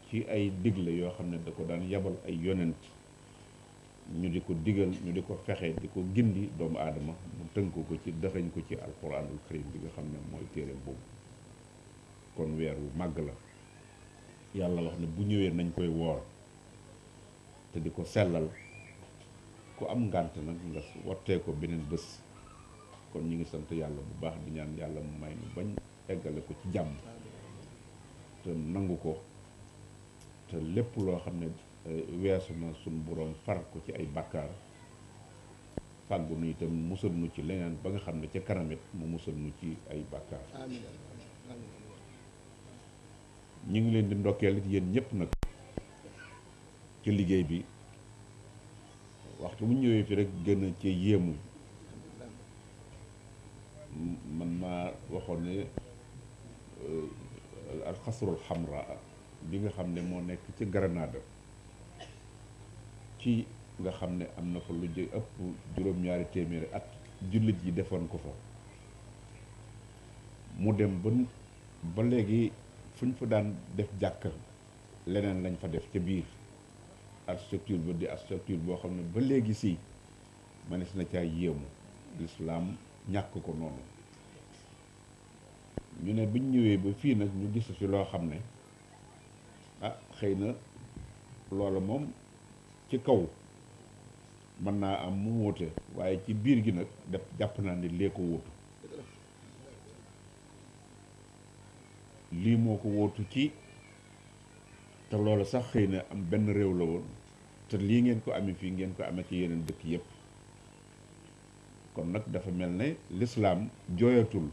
ci ay digle yoo xam ne da ko daan yabal ay yonent ñu di ko digal ñu di ko fexe di ko gindi doomu aadama mu tënk ko ci dëxañ ko ci alquranul karim bi nga xam ne mooy téere boobu kon weer wu màgg la yàlla wax ne bu ñëwee nañ koy woor te di ko sellal ku am ngànt nag nga wattee ko beneen bés kon ñu ngi sant yàlla bu baax di ñaan yàlla mu may ñu bañ eggale ko ci jàmm te nangu ko te lépp loo xam ne weesu na suñ boroom far ko ci ay bàkkaar fàggu nu itam musal nu ci leneen ba nga xam ne ca kanamit mu musal nu ci ay bàkkaar ñu ngi leen di ndokkeel it yéen ñëpp nag ci liggéey bi waxtu bu ñëwee fi rek gën a ci yéemu man maa waxoon ne alxasrul xamra bi nga xam ne moo nekk ci Granada ci nga xam ne am na fa lu ëpp juróom-ñaari téeméeri at jullit yi defoon ko fa mu dem ba léegi fu ñu fa daan def jàkka leneen lañ fa def ca biir architecture ba di architecture boo xam ne ba léegi si manees na caa yéemu lislaam ñàkk ko noonu ñu ne biñ ñëwee ba fii nag ñu gis fi loo xam ne xëy na loola moom ci kaw mën naa am mu wóote waaye ci biir gi nag def jàpp naa ne lee ko wóotu lii moo ko wóotu ci te loola sax xëy na am benn réew la woon te lii ngeen ko amee fii ngeen ko amee ci yeneen dëkk yépp kon nag dafa mel ne lislaam jooyatul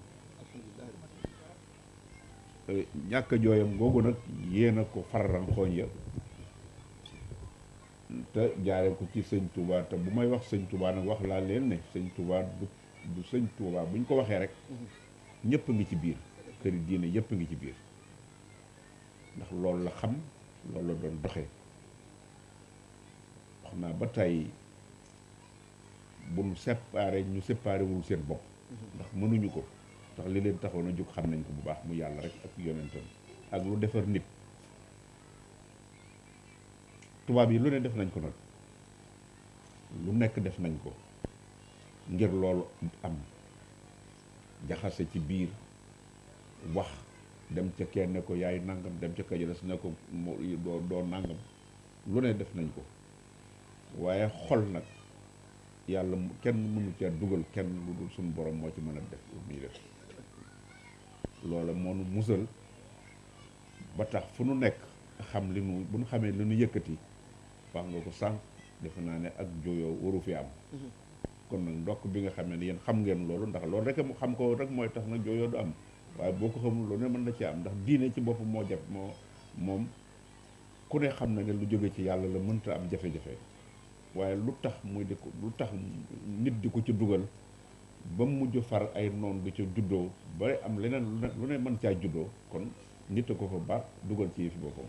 ñàkk a jooyam googu nag yéen a ko fararankooñ ya te jaare ko ci sëñ Touba te bu may wax sëñ Touba nag wax laa leen ne sëñ Touba du sëñ Touba bu ñu ko waxee rek ñëpp ngi ci biir këri diine yëpp ngi ci biir ndax loolu la xam loolu la doon doxee wax naa ba tey bu ñu séparé wul seen bopp ndax mënuñu ko ndax li leen taxoon a jóg xam nañ ko bu baax mu yàlla rek ak yonentam ak lu defar nit tubaab yi lu ne def nañ ko nag lu nekk def nañ ko ngir loolu am jaxase ci biir wax dem ca kenn ko yaay nangam dem ca kajoles ne ko doo nangam lu ne def nañ ko waaye xol nag yàlla kenn mënu cee dugal kenn lu dul suñu borom moo ci mën a def lu muy def loola moo nu musal ba tax fu nu nekk xam li nu bu nu xamee li nu yëkkati wax nga ko sànq defe naa ne ak jooyoo waru fi am kon nag ndokk bi nga xamee ne yéen xam ngeen loolu ndax loolu rek mu xam ko rek mooy tax nag jooyoo du am waaye boo ko xamul loolu ne mën na ci am ndax diine ci boppam moo jaf moom ku ne xam na ne lu jóge ci yàlla la mënta am jafe-jafe waaye lu tax muy di ko lu tax nit di ko ci dugal ba mu mujj far ay noon di ca juddoo ba am leneen lu ne mën caa juddoo kon nit a ko fa baax dugal ci yëfi boppam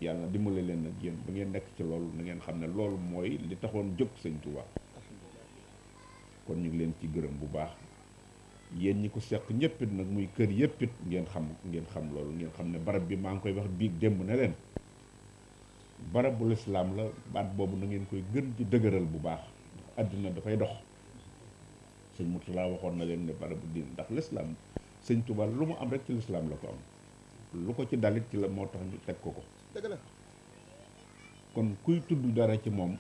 yàlla dimbale leen nag yéen ba ngeen nekk ci loolu na ngeen xam ne loolu mooy li taxoon jóg sëñ Tuubaa kon ñu ngi leen ci gërëm bu baax yéen ñi ko seq ñëppit nag muy kër yëppit ngeen xam loolu ngeen xam ne barab bi maa ngi koy wax biig démb ne leen barab bu lislaam la baat boobu na ngeen koy gën di dëgëral bu baax ndax àddina dafay dox sëñ Murtala waxoon na leen ne barab bu diin ndax lislaam sëñ Tuubaa lu mu am rek ci lislaam la ko am lu ko ci dalit ci la moo tax ñu teg ko ko dëgg la kon kuy tudd dara ci moom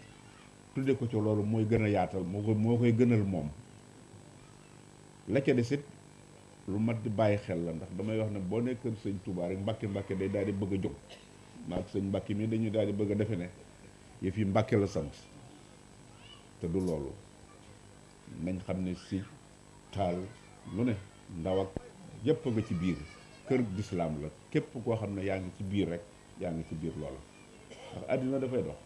tudde ko ci loolu mooy gën a yaatal moo koy gënal moom. la ca des it lu mat di bàyyi xel la ndax damay wax ne boo nekk kër sëñ Touba rek mbàkke day daal di bëgg a jóg maag sëñ mbàkke mi dañuy daal di bëgg a defe ne yëf yi mbàkke la sant te du loolu. nañ xam ne si taal lu ne ndaw ak yépp nga ci biir kër lislaam la képp koo xam ne yaa ngi ci biir rek yaa ngi ci biir loola ndax àddina dafay dox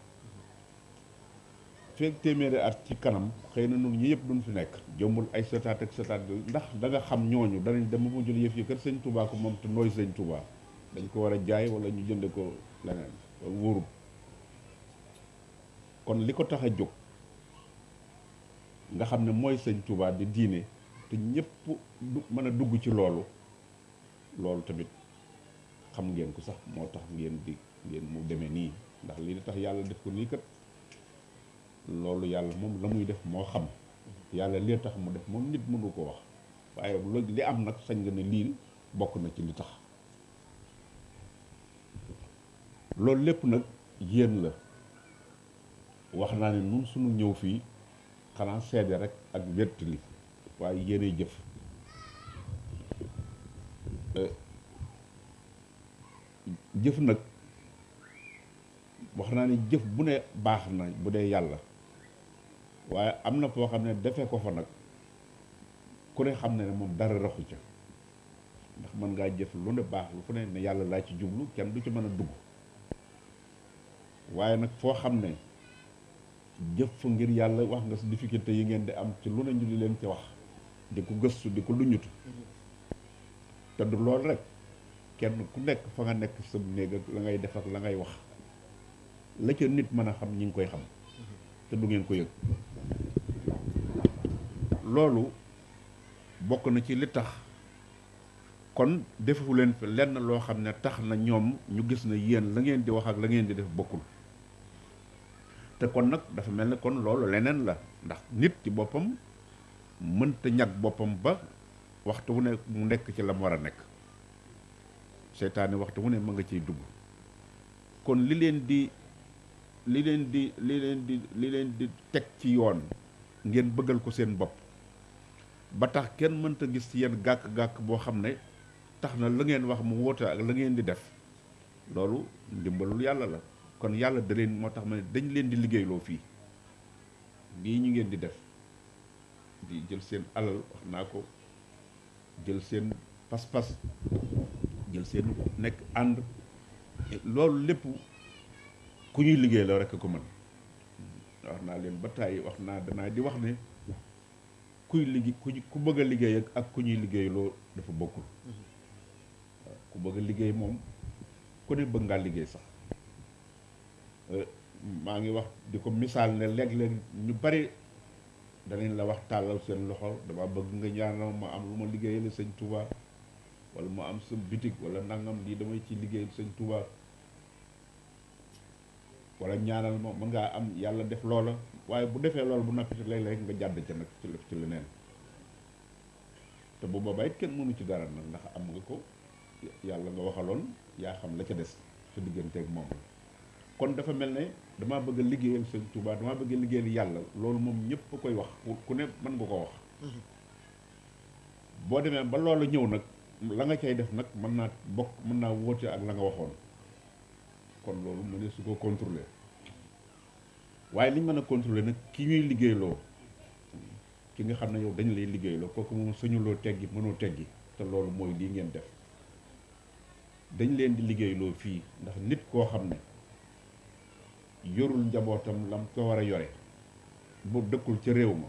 fekk téeméeri at ci kanam xëy na nun ñi yëpp duñ fi nekk jombul ay setaat ak setaat ndax da nga xam ñooñu danañ dem mu jël yëf yi kër sëñ Touba ko moom te nooy sëñ Touba dañ ko war a jaay wala ñu jënde ko leneen wóorul kon li ko tax a jóg nga xam ne mooy sëñ Touba di diine te ñëpp mën a dugg ci loolu tamit xam ngeen ko sax moo tax ngeen mu demee nii ndax lii tax yàlla def ko nii kat loolu yàlla moom la muy def moo xam yàlla li tax mu def moom nit mënu ko wax waaye loolu li am nag sañ nga ne lii bokk na ci li tax loolu lépp nag yéen la wax naa ne nun suñu ñëw fii xanaa seede rek ak wéttali waaye yéenay jëf jëf nag wax naa ne jëf bu ne baax na bu dee yàlla waaye am na foo xam ne defee ko fa nag ku ne xam ne moom dara raxu ca ndax mën ngaa jëf lu ne baax lu fu ne yàlla laa ci jublu kenn du ci mën a dugg waaye nag foo xam ne jëf fa ngir yàlla wax nga si difficulté yi ngeen di am ci lu ne ñu di leen ci wax di ko gëstu di ko luñutu te du loolu rek kenn ku nekk fa nga nekk sa néeg ak la ngay def ak la ngay wax la ca nit mën a xam ñi ngi koy xam te du ngeen ko yëg loolu bokk na ci li tax kon defu leen fi lenn loo xam ne tax na ñoom ñu gis na yéen la ngeen di wax ak la ngeen di def bokkul te kon nag dafa mel ne kon loolu leneen la ndax nit ci boppam mënta ñag boppam ba waxtu wu ne mu nekk ci la mu war a nekk seytaane waxtu wu ne ma nga ciy dugg kon li leen di teg ci yoon ngeen bëggal ko seen bopp ba tax kenn mënta gis ci yéen gàkk-gàkk boo xam ne tax na la ngeen wax mu wóote ak la ngeen di def loolu ndimbalul yàlla la kon yàlla da leen moo tax ma ne dañ leen di liggéeyloo fii lii ñu ngeen di def di jël seen alal wax naa ko jël seen pas-pas jël seen nekk ànd loolu lépp ku ñuy liggéey la rekk ko mën wax naa leen ba tàyyi wax naa danaa di wax ne kuy liggéey ku bëgg a liggéey ak ku ñuy liggéeyloo dafa bokkul waaw ku bëgg a liggéey moom ku ne bëgg ngaa liggéey sax maa ngi wax di ko misaal ne léeg-léeg ñu bari danañ la wax tàllal seen loxo dama bëgg nga ñaanal ma am lu ma liggéeyal sëñ Touba wala ma am sa bitig wala nangam lii damay ci liggéeyal sëñ Touba wala ñaanal ma mën ngaa am yàlla def loola waaye bu defee loolu bu noppi léeg-léeg nga jàdd ca nag ci leneen te bu boobaa it kenn mënu ci dara nag ndax am nga ko yàlla nga waxaloon yaa xam la ca des sa digganteeg moom kon dafa mel ne damaa bëgg a liggéeyal sëñ Touba damaa bëgg a liggéeyal yàlla loolu moom ñëpp a koy wax ku ne mën nga ko wax boo demee ba loolu ñëw nag la nga cay def nag mën naa wóote ak la nga waxoon kon loolu mu ne su ko contrôler waaye li ñu mën a contrôler nag ki ñuy liggéeyloo ki nga xam ne yow dañu lay liggéeyloo kooku moom sañuloo teggi mënoo teggi te loolu mooy lii ngeen def dañ leen di liggéeyloo fii ndax nit koo xam ne yorul njabootam lam ko war a yore bu dëkkul ca réew ma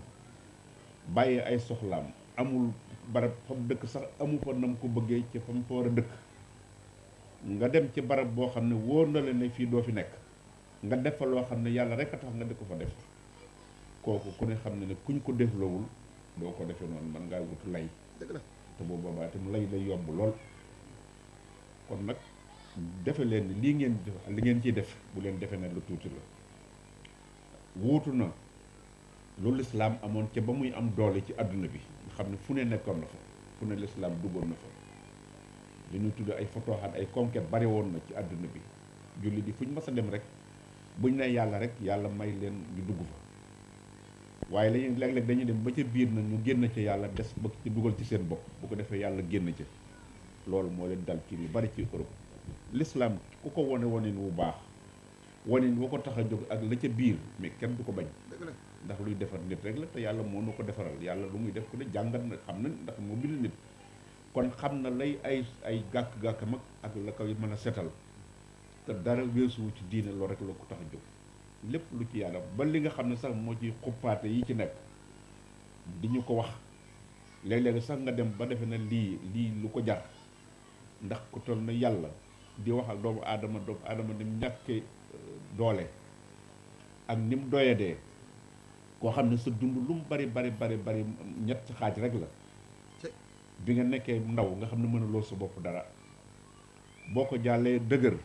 bàyyi ay soxlaam amul barab fa mu dëkk sax amu fa nam ko bëggee ci fa mu fa war a dëkk nga dem ci barab boo xam ne wóor na leen ne fii doo fi nekk nga def fa loo xam ne yàlla rek a tax nga di ko fa def kooku ku ne xam ne ne kuñ ko defloowul doo ko defee noonu mën ngaa wut lay dëgg la te boobu boobaa itam lay lay yomb lool kon nag defe leen ni lii ngeen def li ngeen ciy def bu leen defe ne lu tuuti la wuutu na lu lislaam amoon ca ba muy am doole ci àdduna bi nga xam ne fu ne nekkoon na fa fu ne lislaam duggoon na fa li ñuy tudd ay fotoxaat ay conquête bari woon na ci àdduna bi julli di fu ñu mas a dem rek buñ ne yàlla rek yàlla may leen ñu dugg fa waaye lañuy léeg-léeg dañuy dem ba ca biir nag ñu génn ca yàlla des ba ci dugal ci seen bopp bu ko defee yàlla génn ca loolu moo leen dal ci lu bari ci Europe. l'islam ku ko wonin wu baax wonin bu ko tax a jóg ak la ca biir mais kenn du ko bañ ndax luy defar nit rek la te yàlla moo nu ko defaral yàlla lu muy def ko ne jàngat na xam na ndax moo bind nit kon xam na lay ay gàkk-gàkk mag ak la koy mën a setal te dara weesuwu ci diine loolu rek la ko tax a jóg lépp lu ci yàlla ba li nga xam ne sax moo ci xuppaate yi ci nekk di ñu ko wax léeg-léeg sax nga dem ba defe na lii lu ko jar ndax ku toll na yàlla di wax ak doomu aadama ni mu ñàkkee doole ak ni mu doyadee koo xam ne sa dund lu mu bari ñett xaaj rek la bi nga nekkee ndaw nga xam ne mënuloo sa bopp dara boo ko jàllee dëgër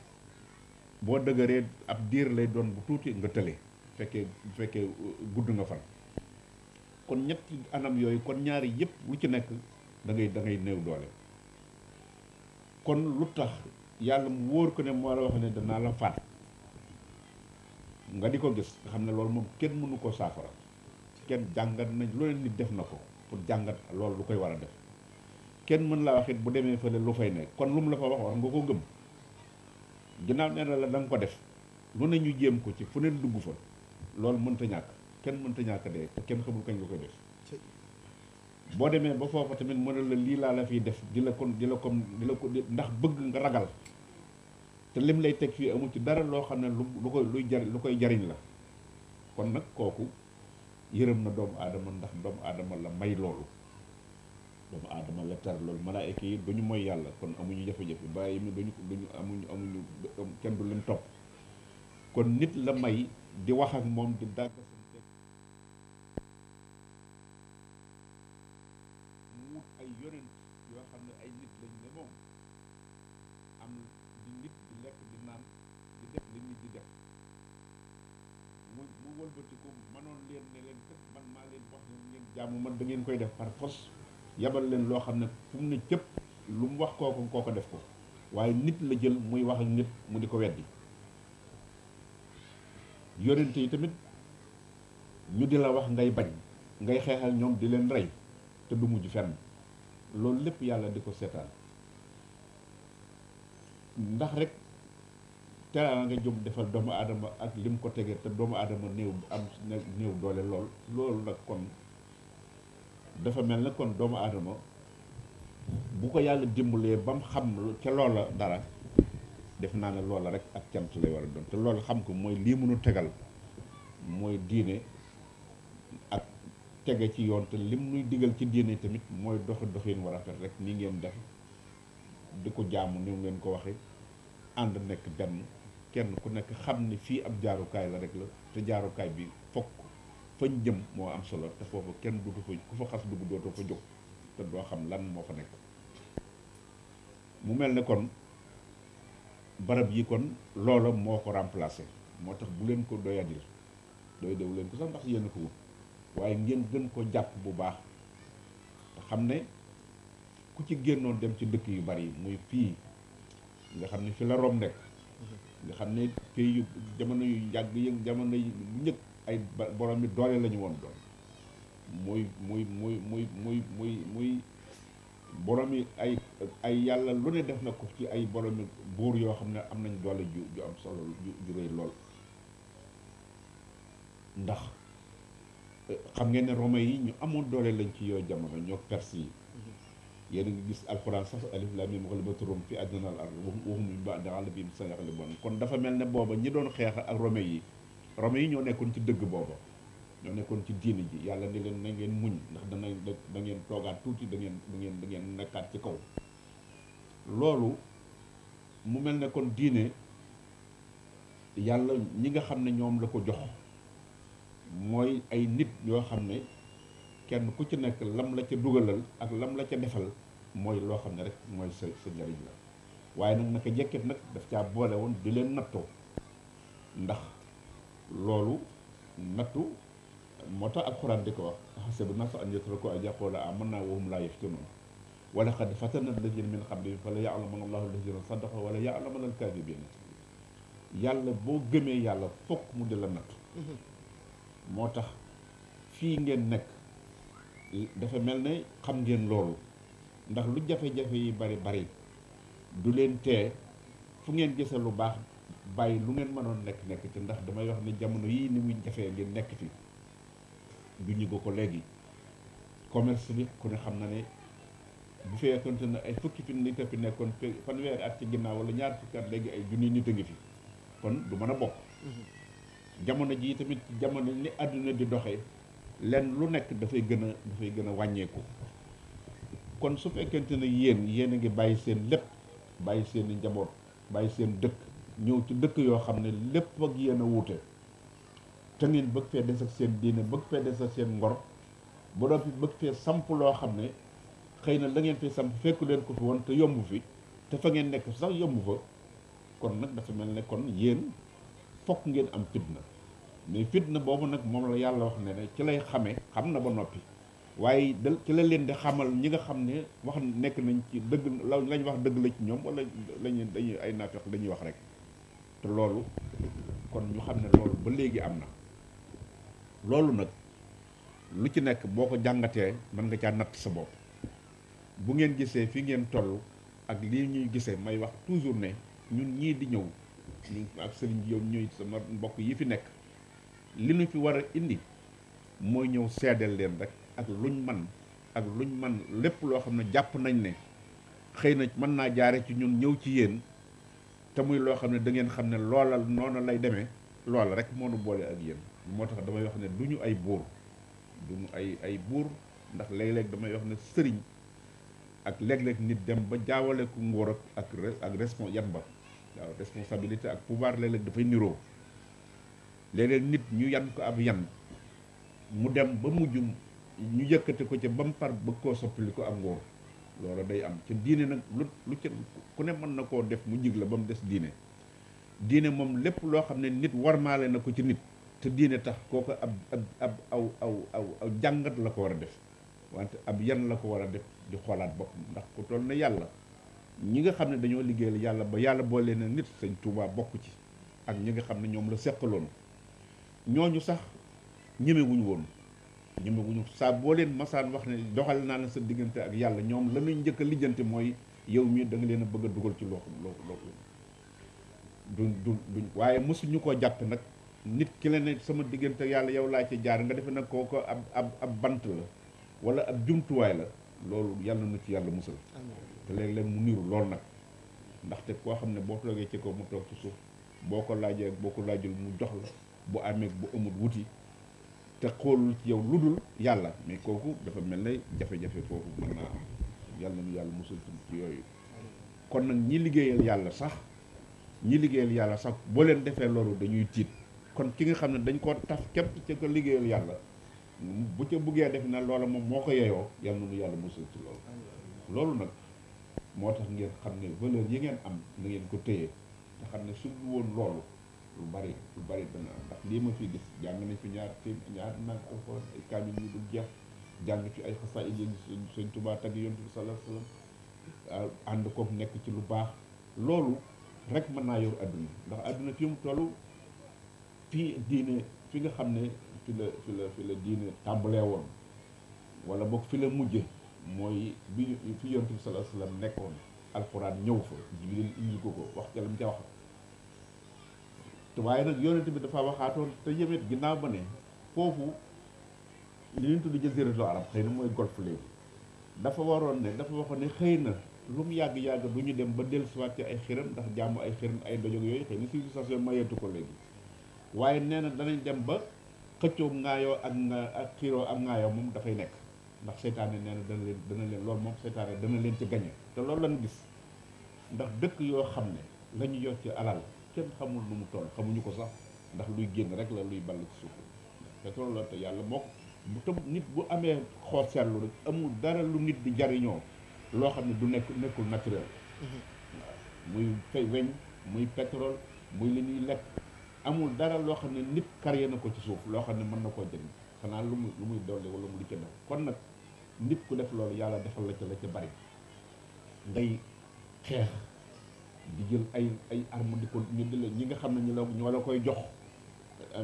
boo dëgëree ab diir lay doon bu tuuti nga tële fekkee gudd nga fan kon ñetti anam yooyu kon ñaari yëpp wu ci nekk da ngay néew doole kon lu tax yàlla mu wóor ko ne moo la wax ne danaa la faat nga di ko gis nga xam ne loolu moom kenn mënu ko saafara kenn jàngat nañ lu leen nit def na ko pour jàngat loolu lu koy war a def kenn mën laa wax it bu demee fële lu fay nekk kon lu mu la fa wax war nga ko gëm ginnaaw nee na la da nga ko def lu ne ñu jéem ko ci fu neen dugg fa loolu mënta ñàkk kenn mënta ñàkk dee te kenn xamul kañ nga koy def boo demee ba foofa tamit mën la lii laa la fiy def di la ko ndax bëgg nga ragal te lim lay teg fii amul ci dara loo xam ne lu koy jariñ la kon nag kooku yërëm na doomu aadama ndax doomu aadama la may loolu doomu aadama la tar loolu malaayika yi duñu mooy yàlla kon amuñu jafe-jafe bàyyi mi duñu amuñu kenn du leen topp kon nit la may di wax ak moom di dàgg seen teg mu wut ay yonent yoo xam ne ay nit lañ ne moom am di nit di lekk di naan di def li nit di def mu wëlbati ko mënoon leen ne leen kat man maa leen wax ne ngeen jaamu man da ngeen koy def par force yabal leen loo xam ne fu mu ne cëpp lu mu wax kooko def ko waaye nit la jël muy wax ak nit mu di ko weddi yonente yi tamit ñu di la wax ngay bañ ngay xeexal ñoom di leen rey te du mujj fenn loolu lépp yàlla di ko seetaan ndax rek teraa nga jëm defal doomu aadama ak lim ko tegee te doomu aadama néew doole loolu nag kon dafa mel ne kon doomu aadama bu ko yàlla dimbalee ba mu xam ca loola dara def naa ne loola rek ak cant lay war a doon te loolu xam ko mooy lii mënu tegal mooy diine ak tege ci yoon te lim nuy digal ci diine tamit mooy doxin war a rafet rek ni ngeen def di ko jaamu ni ngeen ko waxe ànd nekk benn kenn ku nekk xam ne fii ab jaarukaay la rek la te jaarukaay bi fokk fañ jëm moo am solo te foofu kenn dutu fa ku fa xas dugg dootoo fa jóg te doo xam lan moo fa nekk mu mel ne kon barab yi kon loola moo ko remplacé moo tax bu leen ko doyadil dew leen ko sax ndax yéen ko wut waaye ngeen gën ko jàpp bu baax te xam ne ku ci génnoon dem ci dëkk yu bari muy fii nga xam ne fi la Rome nekk nga xam ne pays yu jamono yu yàgg yi jamono yu njëkk ay borom mi doole la ñu woon doon muy borom yi ay yàlla lu ne def na ko ci ay borom mi buur yoo xam ne am nañ doole ju am solo ju rëy lool ndax xam ngeen ne romain yi ñu amoon doole lañ ci yoo jamono ñoo perse yi yéen a ngi gis alxuraan sax alif laam miim ghalabatu rum fi adnal ard wa hum min ba'di ghalabihim sayaghlibun kon dafa mel ne booba ñi doon xeex ak romain yi ñoo nekkoon ci dëgg booba ñoo nekkoon ci diini ji yàlla ne leen na ngeen muñ ndax da ngeen toogaat tuuti da ngeen nekkaat ci kaw loolu mu mel ne kon diine yàlla ñi nga xam ne ñoom la ko jox mooy ay nit yoo xam ne kenn ku ci nekk lam la ca dugalal ak lam la ca defal mooy loo xam ne rek mooy sa njariñ la waaye nag naka jekkit nag daf caa boole woon di leen nattoo ndax loolu nattu moo tax alxuraan di ko wax ahasiba naasu an yutraku an yaqulu amanna wa hum laa yuftanuun wa laqad fatanna allaziina min qablihim fala ya'lamanna Allahu allaziina sadaqu wa la ya'lamanna al-kaadibiin yàlla boo gëmee yàlla fokk mu di la nattu moo tax fii ngeen nekk dafa mel ne xam ngeen loolu ndax lu jafe-jafe yi bari du leen tee fu ngeen gisee lu baax bàyyi lu ngeen mënoon nekk ci ndax damay wax ne jamono yii ni muy jafee ngeen nekk fi du ñu ko léegi commerce bi ku ne xam na ne bu fekkonte ne ay fukki fi nit a fi nekkoon fanweeri at ci ginnaaw wala ñaar fukki at léegi ay junni nit a ngi fi kon du mën a bokk jamono jii tamit ci jamono ni àdduna di doxee lenn lu nekk dafay gën a wàññeeku kon su fekkente ne yéen a ngi bàyyi seen lépp bàyyi seen i njaboot bàyyi seen dëkk ñëw ci dëkk yoo xam ne lépp ak yéen a wuute te ngeen bëgg fee des ak seen diine bëgg fee des ak seen ngor ba doon fi bëgg fee samp loo xam ne xëy na la ngeen fi samp fekku leen ko fi woon te yomb fi te fa ngeen nekk sax yomb fa kon nag dafa mel ne kon yéen fokk ngeen am fitna mais fitna boobu nag moom la yàlla wax ne ci lay xamee xam na ba noppi waaye ci la leen di xamal ñi nga xam ne wax nekk nañ ci dëgg lañ wax dëgg la ci ñoom wala dañuy ay naafeq dañuy wax rek te loolu kon ñu xam ne loolu ba léegi am na loolu nag lu ci nekk boo ko jàngatee mën nga caa natt sa bopp bu ngeen gisee fi ngeen toll ak lii ñuy gisee may wax toujours ne ñun ñii di ñëw ñu ak sëriñ yow ñuy sama mbokk yi fi nekk li ñu fi war a indi mooy ñëw seedeel leen rek ak luñ man lépp loo xam ne jàpp nañ ne xëy na mën naa jaare ci ñun ñëw ci yéen te muy loo xam ne da ngeen xam ne loola noonu lay demee loola rek moo nu boole ak yéen moo tax damay wax ne du ñu ay buur duñu ay buur ndax léeg-léeg damay wax ne sëriñ ak léeg-léeg nit dem ba jaawale ko ngóor ak yan ba waaw responsabilité ak pouvoir léeg-léeg dafay niroo léeg-léeg nit ñu yan ko ab yan mu dem ba mujj ñu yëkkati ko ca ba mu par bëgg koo soppali ko am ngóor loolu day am ca diine nag lu ca ku ne mën na koo def mu jig la ba mu des diine moom lépp loo xam ne nit warmaale na ko ci nit te diine tax kooku aw jàngat la ko war a def wante ab yan la ko war a def di xoolaat boppam ndax ku toll ne yàlla ñi nga xam ne dañoo liggéeyal yàlla ba yàlla boole na nit sëñ Tuubaa bokk ci ak ñi nga xam ne ñoom la seqaloon ñooñu sax ñemewuñu saa boo leen masaan wax ne doxal naa la sa diggante ak yàlla ñoom la ñuy njëkk a lijjanti mooy yow mii da nga leen a bëgg a dugal ci loo duñ waaye mosuñu koo jàpp nag nit ki la ne sama diggante ak yàlla yow laa ci jaar nga defe nag kooko ab bant la wala ab jumtuwaay la loolu yàlla na ci yàlla musal te léeg-léeg mu niru lool nag ndaxte koo xam ne boo toogee ci kaw mu toog ci suuf boo ko laajee ak boo ko laajul mu jox la bu amee bu amul wuti te xoolul ci yow lu dul yàlla mais kooku dafa mel ne jafe-jafe foofu mën naa am yàlla nañu yàlla musal ci yooyu kon nag ñi liggéeyal yàlla sax boo leen defee loolu dañuy tiit kon ki nga xam ne dañ koo taf képp ci ko liggéeyal yàlla bu ca buggee def na loola moom moo ko yeyoo yàlla nañu yàlla musal ci loolu nag moo tax ngeen xam ne valeur yi ngeen am na ngeen ko téye te xam ne su woon loolu lu bari dana am ndax lii ma fi gis jàng nañ fi ñaar nag alxuraan ay kaamil yu dul jeex jàng fi ay xasaayid yi Sëñ Tuubaa tagg Yonent bi sallallahu alayhi wasallam ànd ko nekk ci lu baax loolu rek mën naa yor adduna ndax adduna fi mu toll fii diine fi nga xam ne fi la diine tàmbalee woon wala boog fi la mujje mooy bi fi Yonent bi sallallahu alayhi wasallam nekkoon alxuraan ñëw fa Jibril indi ko wax ca la mu ca wax waaye nag Yonent bi dafa waxaatoon te yëmet ginnaaw ba ne foofu li ñu tudd jaziratul arab xëy na mooy golfe léegi dafa waxoon ne xëy na lu mu yàgg-yàgg du ñu dem ba dellusiwaat ci ay xiram ndax jaamu ay xiram ay dojog yooyu xëy na civilisation mayeetu ko léegi waaye nee na danañ dem ba xëccoo ŋaayoo ak xiiroo ak ŋaayoo moom dafay nekk ndax seytaane nee na dana leen loolu moom seytaane dana leen ci gañe te loolu lañu gis ndax dëkk yoo xam ne la ñu yor ci alal kenn xamul nu mu toll xamuñu ko sax ndax luy génn rek la luy ball ci suuf pétrole la te yàlla moo ko bu tëb nit bu amee xool seetlu rek amul dara lu nit di jariñoo loo xam ne du nekkul naturel muy fay weñ muy pétrole muy li ñuy lekk amul dara loo xam ne nit créé na ko ci suuf loo xam ne mën na koo jëriñ xanaa lu muy dolli wala mu di ca def kon nag nit ku def loolu yàlla defal la ca bari ngay xeex di jël ay arme di ko ñi nga xam ne ñoo la koy jox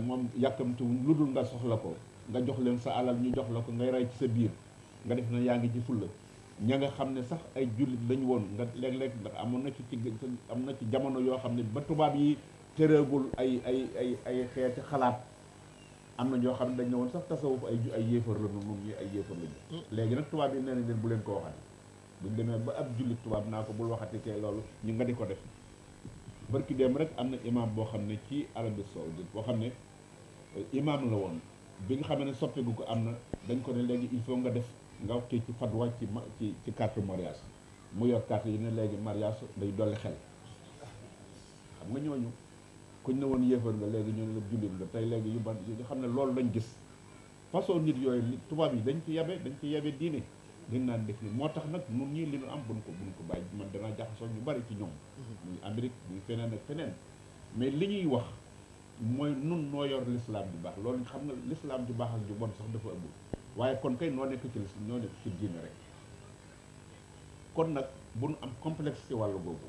moom yàkkamti lu dul nga soxla ko nga jox leen sa alal ñu jox la ko ngay rey ci sa biir nga def na yaa ngi ci fulla ña nga xam ne sax ay jullit lañu woon nga léeg-léeg ndax amoon na am na ci jamono yoo xam ne ba tubaab yi tëreegul ay xeeti xalaat am na ñoo xam ne dañ ne woon sax tasawuf ay yéefar la moom ñi ay yéefar lañu léegi nag tubaab yi nee nañ leen bu leen ko waxati buñ demee ba ab jullit tubaab naa ko bul waxati kee loolu ñu nga di ko def barki dem rek am na imam boo xam ne ci Arabie Saoudite boo xam ne imam la woon bi nga xam ne soppeeku ko am na dañ ko ne léegi il faut nga def nga kii ci fatwa ci carte mariage mu yor carte yi ne léegi mariage day dolli xel xam nga ñooñu kuñ ne woon yéefar nga léegi ñoo ne la jullit nga tey léegi yu ban yu xam ne loolu lañ gis façon nit yooyu tubaab yi dañ ci yabe diine dañ naan def ni moo tax nag nun ñii li ñu am buñ ko bàyyi man danaa jaxasoo ñu bari ci ñoom muy Amérique muy feneen ak feneen mais li ñuy wax mooy nun noo yor l'islam bi baax loolu xam nga l'islam bi baax ak ju bon sax dafa ëpp waaye kon kay noo nekk ci l'islam noo nekk ci diine rek kon nag bu nu am complexe ci wàllu boobu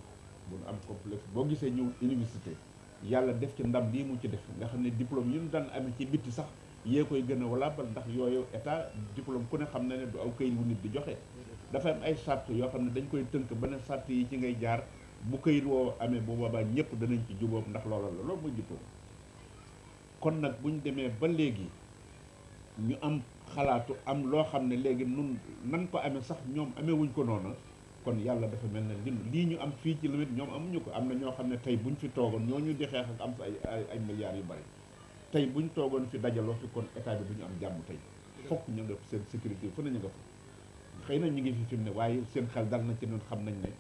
bu nu am complexe boo gisee ñëw université yàlla def ci ndam lii mu ci def nga xam ne diplôme yi ñu daan amee ci bitti sax yee koy gën a wala bal ndax yooyu état diplôme ku ne xam na ne du aw këyit wu nit di joxe dafa am ay sart yoo xam ne dañ koy tënk ba ne sart yi ci ngay jaar bu këyit woo amee bu boobaa ñëpp danañ ci jubóob ndax loolu mooy diplôme kon nag bu ñu demee ba léegi ñu am xalaatu am loo xam ne léegi nun nan ko amee sax ñoom amee wuñ ko noonu kon yàlla dafa mel ne lii ñu am fii ci lu wet ñoom amuñu ko am na ñoo xam ne tey buñ fi toogoon ñoo ñu di xeex ak am sa ay milliards yu bari tey buñ toogoon fi dajaloo fi kon état bi du ñu am jàmm tey fokk ñu nga seen sécurité fu nañu nga fa xëy na ñu ngi fi mu ne waaye seen xel dal na ci noonu xam nañ ne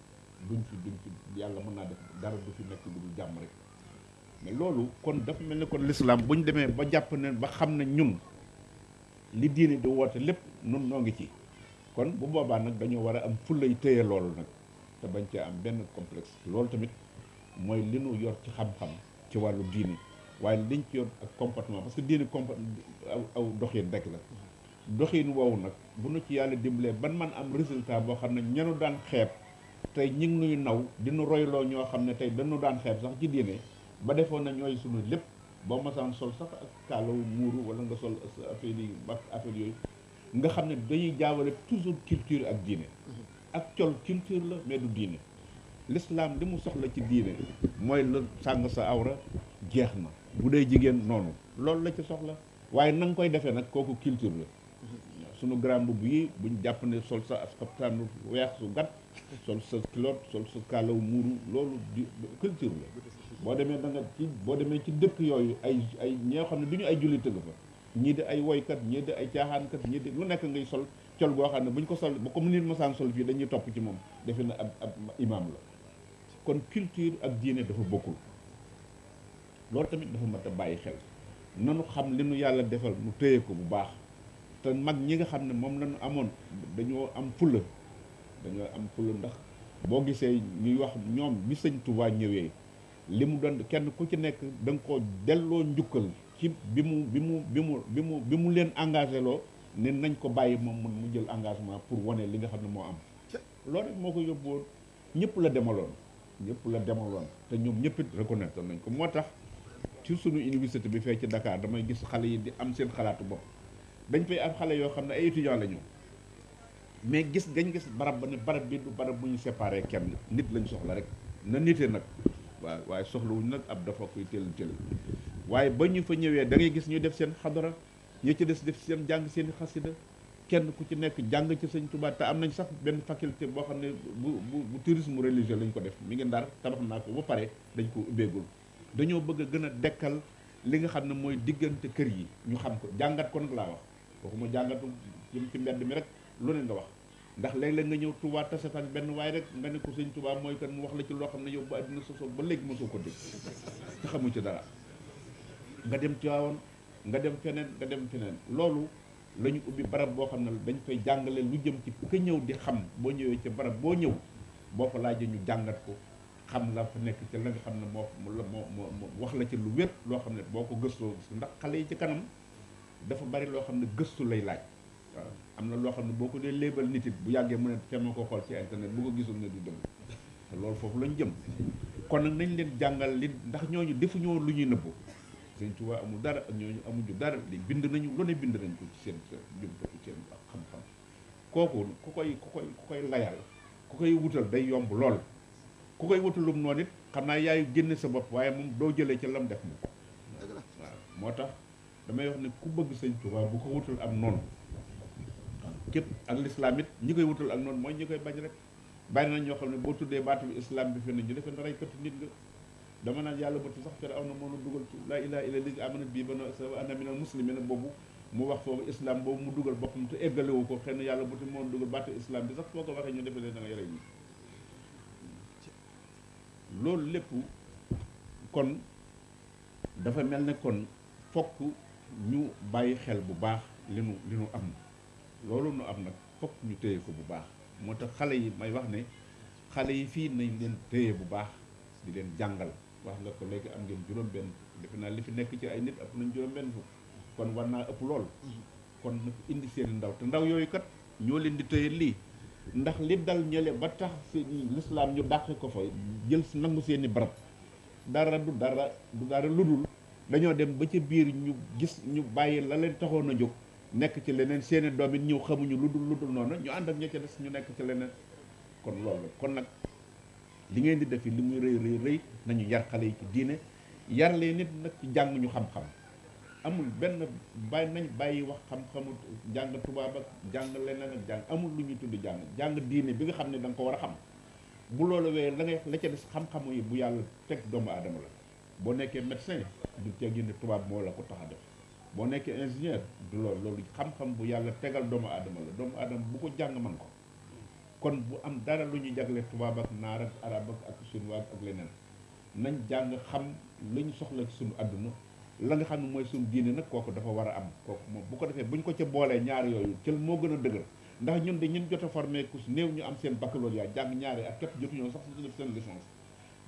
duñ fi yàlla mën naa def dara du fi nekk lu dul jàmm rek mais loolu kon dafa mel ne kon l'islam bu ñu demee ba jàpp ne ba xam ne ñun li diine di woote lépp nun noo ngi ci kon bu boobaa nag dañoo war a am fullay téye loolu nag te bañ cee am benn complexe loolu tamit mooy li nu yor ci xam-xam ci wàllu diine waaye liñ ci yor ak comportement parce que diine aw doxin rek la doxin woowu nag bu nu ci yàlla dimbalee ban man am résultat boo xam ne ñenu daan xeeb tey ñi ngi nuy naw dinu royloo ñoo xam ne tey dañu daan xeeb sax ci diine ba defoon na ñooy sunu lépp boo masaan sol sax ak kaalaw muuru wala nga sol affaire yi ba affaire yooyu nga xam ne dañuy jaawale toujours culture ak diine ak col culture la mais du diine l'islam li mu soxla ci diine mooy la sàng sa awra jeex na bu dee jigéen noonu loolu la ci soxla waaye na nga koy defee nag kooku culture la sunu grand mbubb yi buñ jàpp ne sol sa xaftaanu weex su gàtt sol sa culotte sol sa kaalaw muuru loolu di culture la boo demee da nga boo demee ci dëkk yooyu ay ñoo xam ne du ñu ay jullit tëgg fa ñii di ay woykat ñii di ay caaxaankat ñii di lu nekk ngay sol col goo xam ne bu ñu ko sol ba comme nit masaan sol fii dañuy topp ci moom defe na ab imam la kon culture ak diine dafa bokkul loolu tamit dafa mat a bàyyi xel nanu xam li nu yàlla defal nu téye ko bu baax te mag ñi nga xam ne moom lañu amoon dañoo am fulla ndax boo gisee ñuy wax ñoom bi sëñ Touba ñëwee li mu doon kenn ku ci nekk da nga ko delloo njukkal ci bi mu leen engagé loo ne nañ ko bàyyi moom mu jël engagement pour wane li nga xam ne moo am loolu rek moo ko yóbbuwoon ñëpp la demaloon te ñoom ñëpp it reconnaître nañ ko moo tax ci sunu université bi fee ci Dakar damay gis xale yi di am seen xalaatu bopp dañ fay am xale yoo xam ne ay étudiants la ñu mais gis barab ba ne barab bi du barab bu ñu séparé kenn nit lañ soxla rek na nitee nag waaw waaye soxlawuñ nag ab dafa koy teel waaye ba ñu fa ñëwee da ngay gis ñu def seen xadara ñi ci des def seen jàng seen xasida kenn ku ci nekk jàng ci sëñ Tuubaa te am nañ sax benn faculté boo xam ne bu tourisme religieux lañ ko def mi ngi Ndar tabax naa ko ba pare dañ ko ubbeegul dañoo bëgg a gën a dekkal li nga xam ne mooy diggante kër yi ñu xam ko jàngat ko nag laa wax waxuma jàngatu jëm ci mbedd mi rek lu ne nga wax ndax léeg-léeg nga ñëw Touba tase fa benn waaye rek nga ne ko sëñ Touba mooy kan mu wax la ci loo xam ne yow ba àddina sosoo ba léegi mosoo ko dégg te xamu ci dara nga dem Tiwaawan nga dem feneen loolu la ñu ubbi barab boo xam ne dañ fay jàngale lu jëm ci ka ñëw di xam boo ñëwee ci barab boo ñëw boo fa laajee ñu jàngat ko xam la fa nekk ci la nga xam ne moo wax la ci lu wér loo xam ne boo ko gëstoo ndax xale yi ci kanam dafa bari loo xam ne gëstu lay laaj waaw am na loo xam ne boo ko dee léebal nit it bu yàggee mu ne te ma ko xool ci internet bu ko gisul ne du dëgg te loolu foofu lañ jëm kon nag nañ leen jàngal li ndax ñooñu defuñu woon lu ñuy nëbbu Sëñ Tuubaa amul dara ak ñooñu amuñu dara li bind nañu lu ne bind nañ ko ci seen jumtuwaay seen xam-xam kooku ku koy layal ku koy wutal day yomb lool ku koy wutalum noonu it xam naa yaay génne sa bopp waaye moom doo jëlee ca lam def moom waaw moo tax damay wax ne ku bëgg Sëñ Tuubaa bu ko wutal am noonu képp ak lislaam it ñi koy wutal ak noonu mooy ñi koy bañ rek bàyyi nañ ñoo xam ne boo tuddee baatu islam bi fi ne ñu defee na raykatu nit nga dama naan yàlla bati sax fere aw na moo nu dugal ci laa ilaaha illa llazi amanat bii banu Israa'iila wa ana minal muslimiin boobu mu wax foofu islam boobu mu dugal boppam te eggalewu ko xëy na yàlla bati moo nu dugal baatu islam bi sax foo ko waxee ñu defee ne da nga yore ñi loolu lépp kon dafa mel ne kon fokk ñu bàyyi xel bu baax li nu am loolu nu am nag fokk ñu téye ko bu baax moo tax xale yi may wax ne xale yi fii nañ leen téye bu baax di leen jàngal wax nga ko léegi am ngeen juróom-benn defe naa li fi nekk ci ay nit ëpp nañ juróom-benn fukk kon war naa ëpp lool kon nag indi seeni ndaw te ndaw yooyu kat ñoo leen di téye lii ndax li dal ñële ba tax seen lislaam ñu dàqe ko fa jël nangu seeni barab dara du dara lu dul dañoo dem ba ca biir ñu gis ñu bàyyi la leen taxoon a jóg nekk ci leneen seeni doom it ñëw xamuñu lu dul noonu ñu ànd ak ña ca des ñu nekk ci leneen kon loolu kon nag li ngeen di def li muy rëy nañu yar xale yi ci diine yar leen nit nag ci jàng ñu xam-xam amul benn bàyyi wax xam-xamu jàng tubaab ak jàng leneen ak jàng amul lu ñuy tudd jàng diine bi nga xam ne da nga ko war a xam bu loolu wee la ca des xam-xamu yi bu yàlla teg doomu aadama la boo nekkee médecin du teg ne tubaab moo la ko tax a def boo nekkee ingénieur du loolu xam-xam bu yàlla tegal doomu aadama la doomu aadama bu ko jàng man ko kon bu am dara lu ñuy jagle tubaab ak naar ak arab ak chinois ak leneen nañ jàng xam la ñu soxla ci suñu àdduna la nga xam ne mooy suñu diine nag kooku dafa war a am kooku moom bu ko defee buñ ko ca boolee ñaar yooyu cël moo gën a dëgër ndax ñun de ñun jot a formé ku si néew ñu am seen baccalauréat jàng ñaari ak képp jotuñoo sax su def seen licence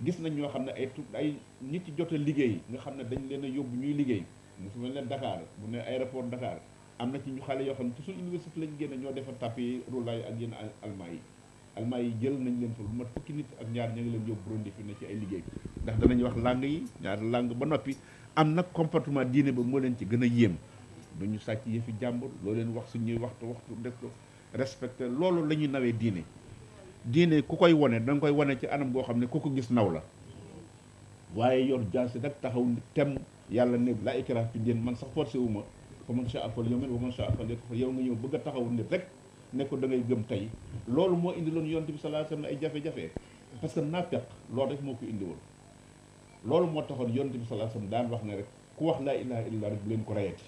gis nañ ñoo xam ne ay nit ci jot a liggéey nga xam ne dañ leen a yóbbu ñuy liggéey mu su mel ne Dakar bu ne aéroport Dakar am na ci ñu xale yoo xam ne ci suñu université lañ génne ñoo defar tapis roulaay ak yenn almaa yi jël nañ leen fa lu mat fukki nit ak ñaar ña ngi leen yóbbu Burundi fi ne ci ay liggéey ndax danañ wax langue yi ñaari langue ba noppi am nag comportement diine ba moo leen ci gën a yéem duñu sàcc yëfi jàmbur loo leen wax suñuy waxtu def ko respecté loolu la ñuy nawee diine ku koy wone danga koy wone ci anam goo xam ne ku ko gis naw la waaye yor jaasi nag taxaw tem yàlla ne la ikraha fi diin man sax forcé wu ma fa man shaa falyu'min wa man shaa falyakfur yow nga ñëw bëgg a taxaw nit rek ne ko da ngay gëm tey loolu moo indi loon yonent bi sallallahu alayhi wasallam ay jafe-jafe parce que naafeq loolu rek moo ko indi woon loolu moo taxoon yonent bi sallallahu alayhi wasallam daan wax ne rek ku wax laa ilaha illallah rek bu leen ko rayati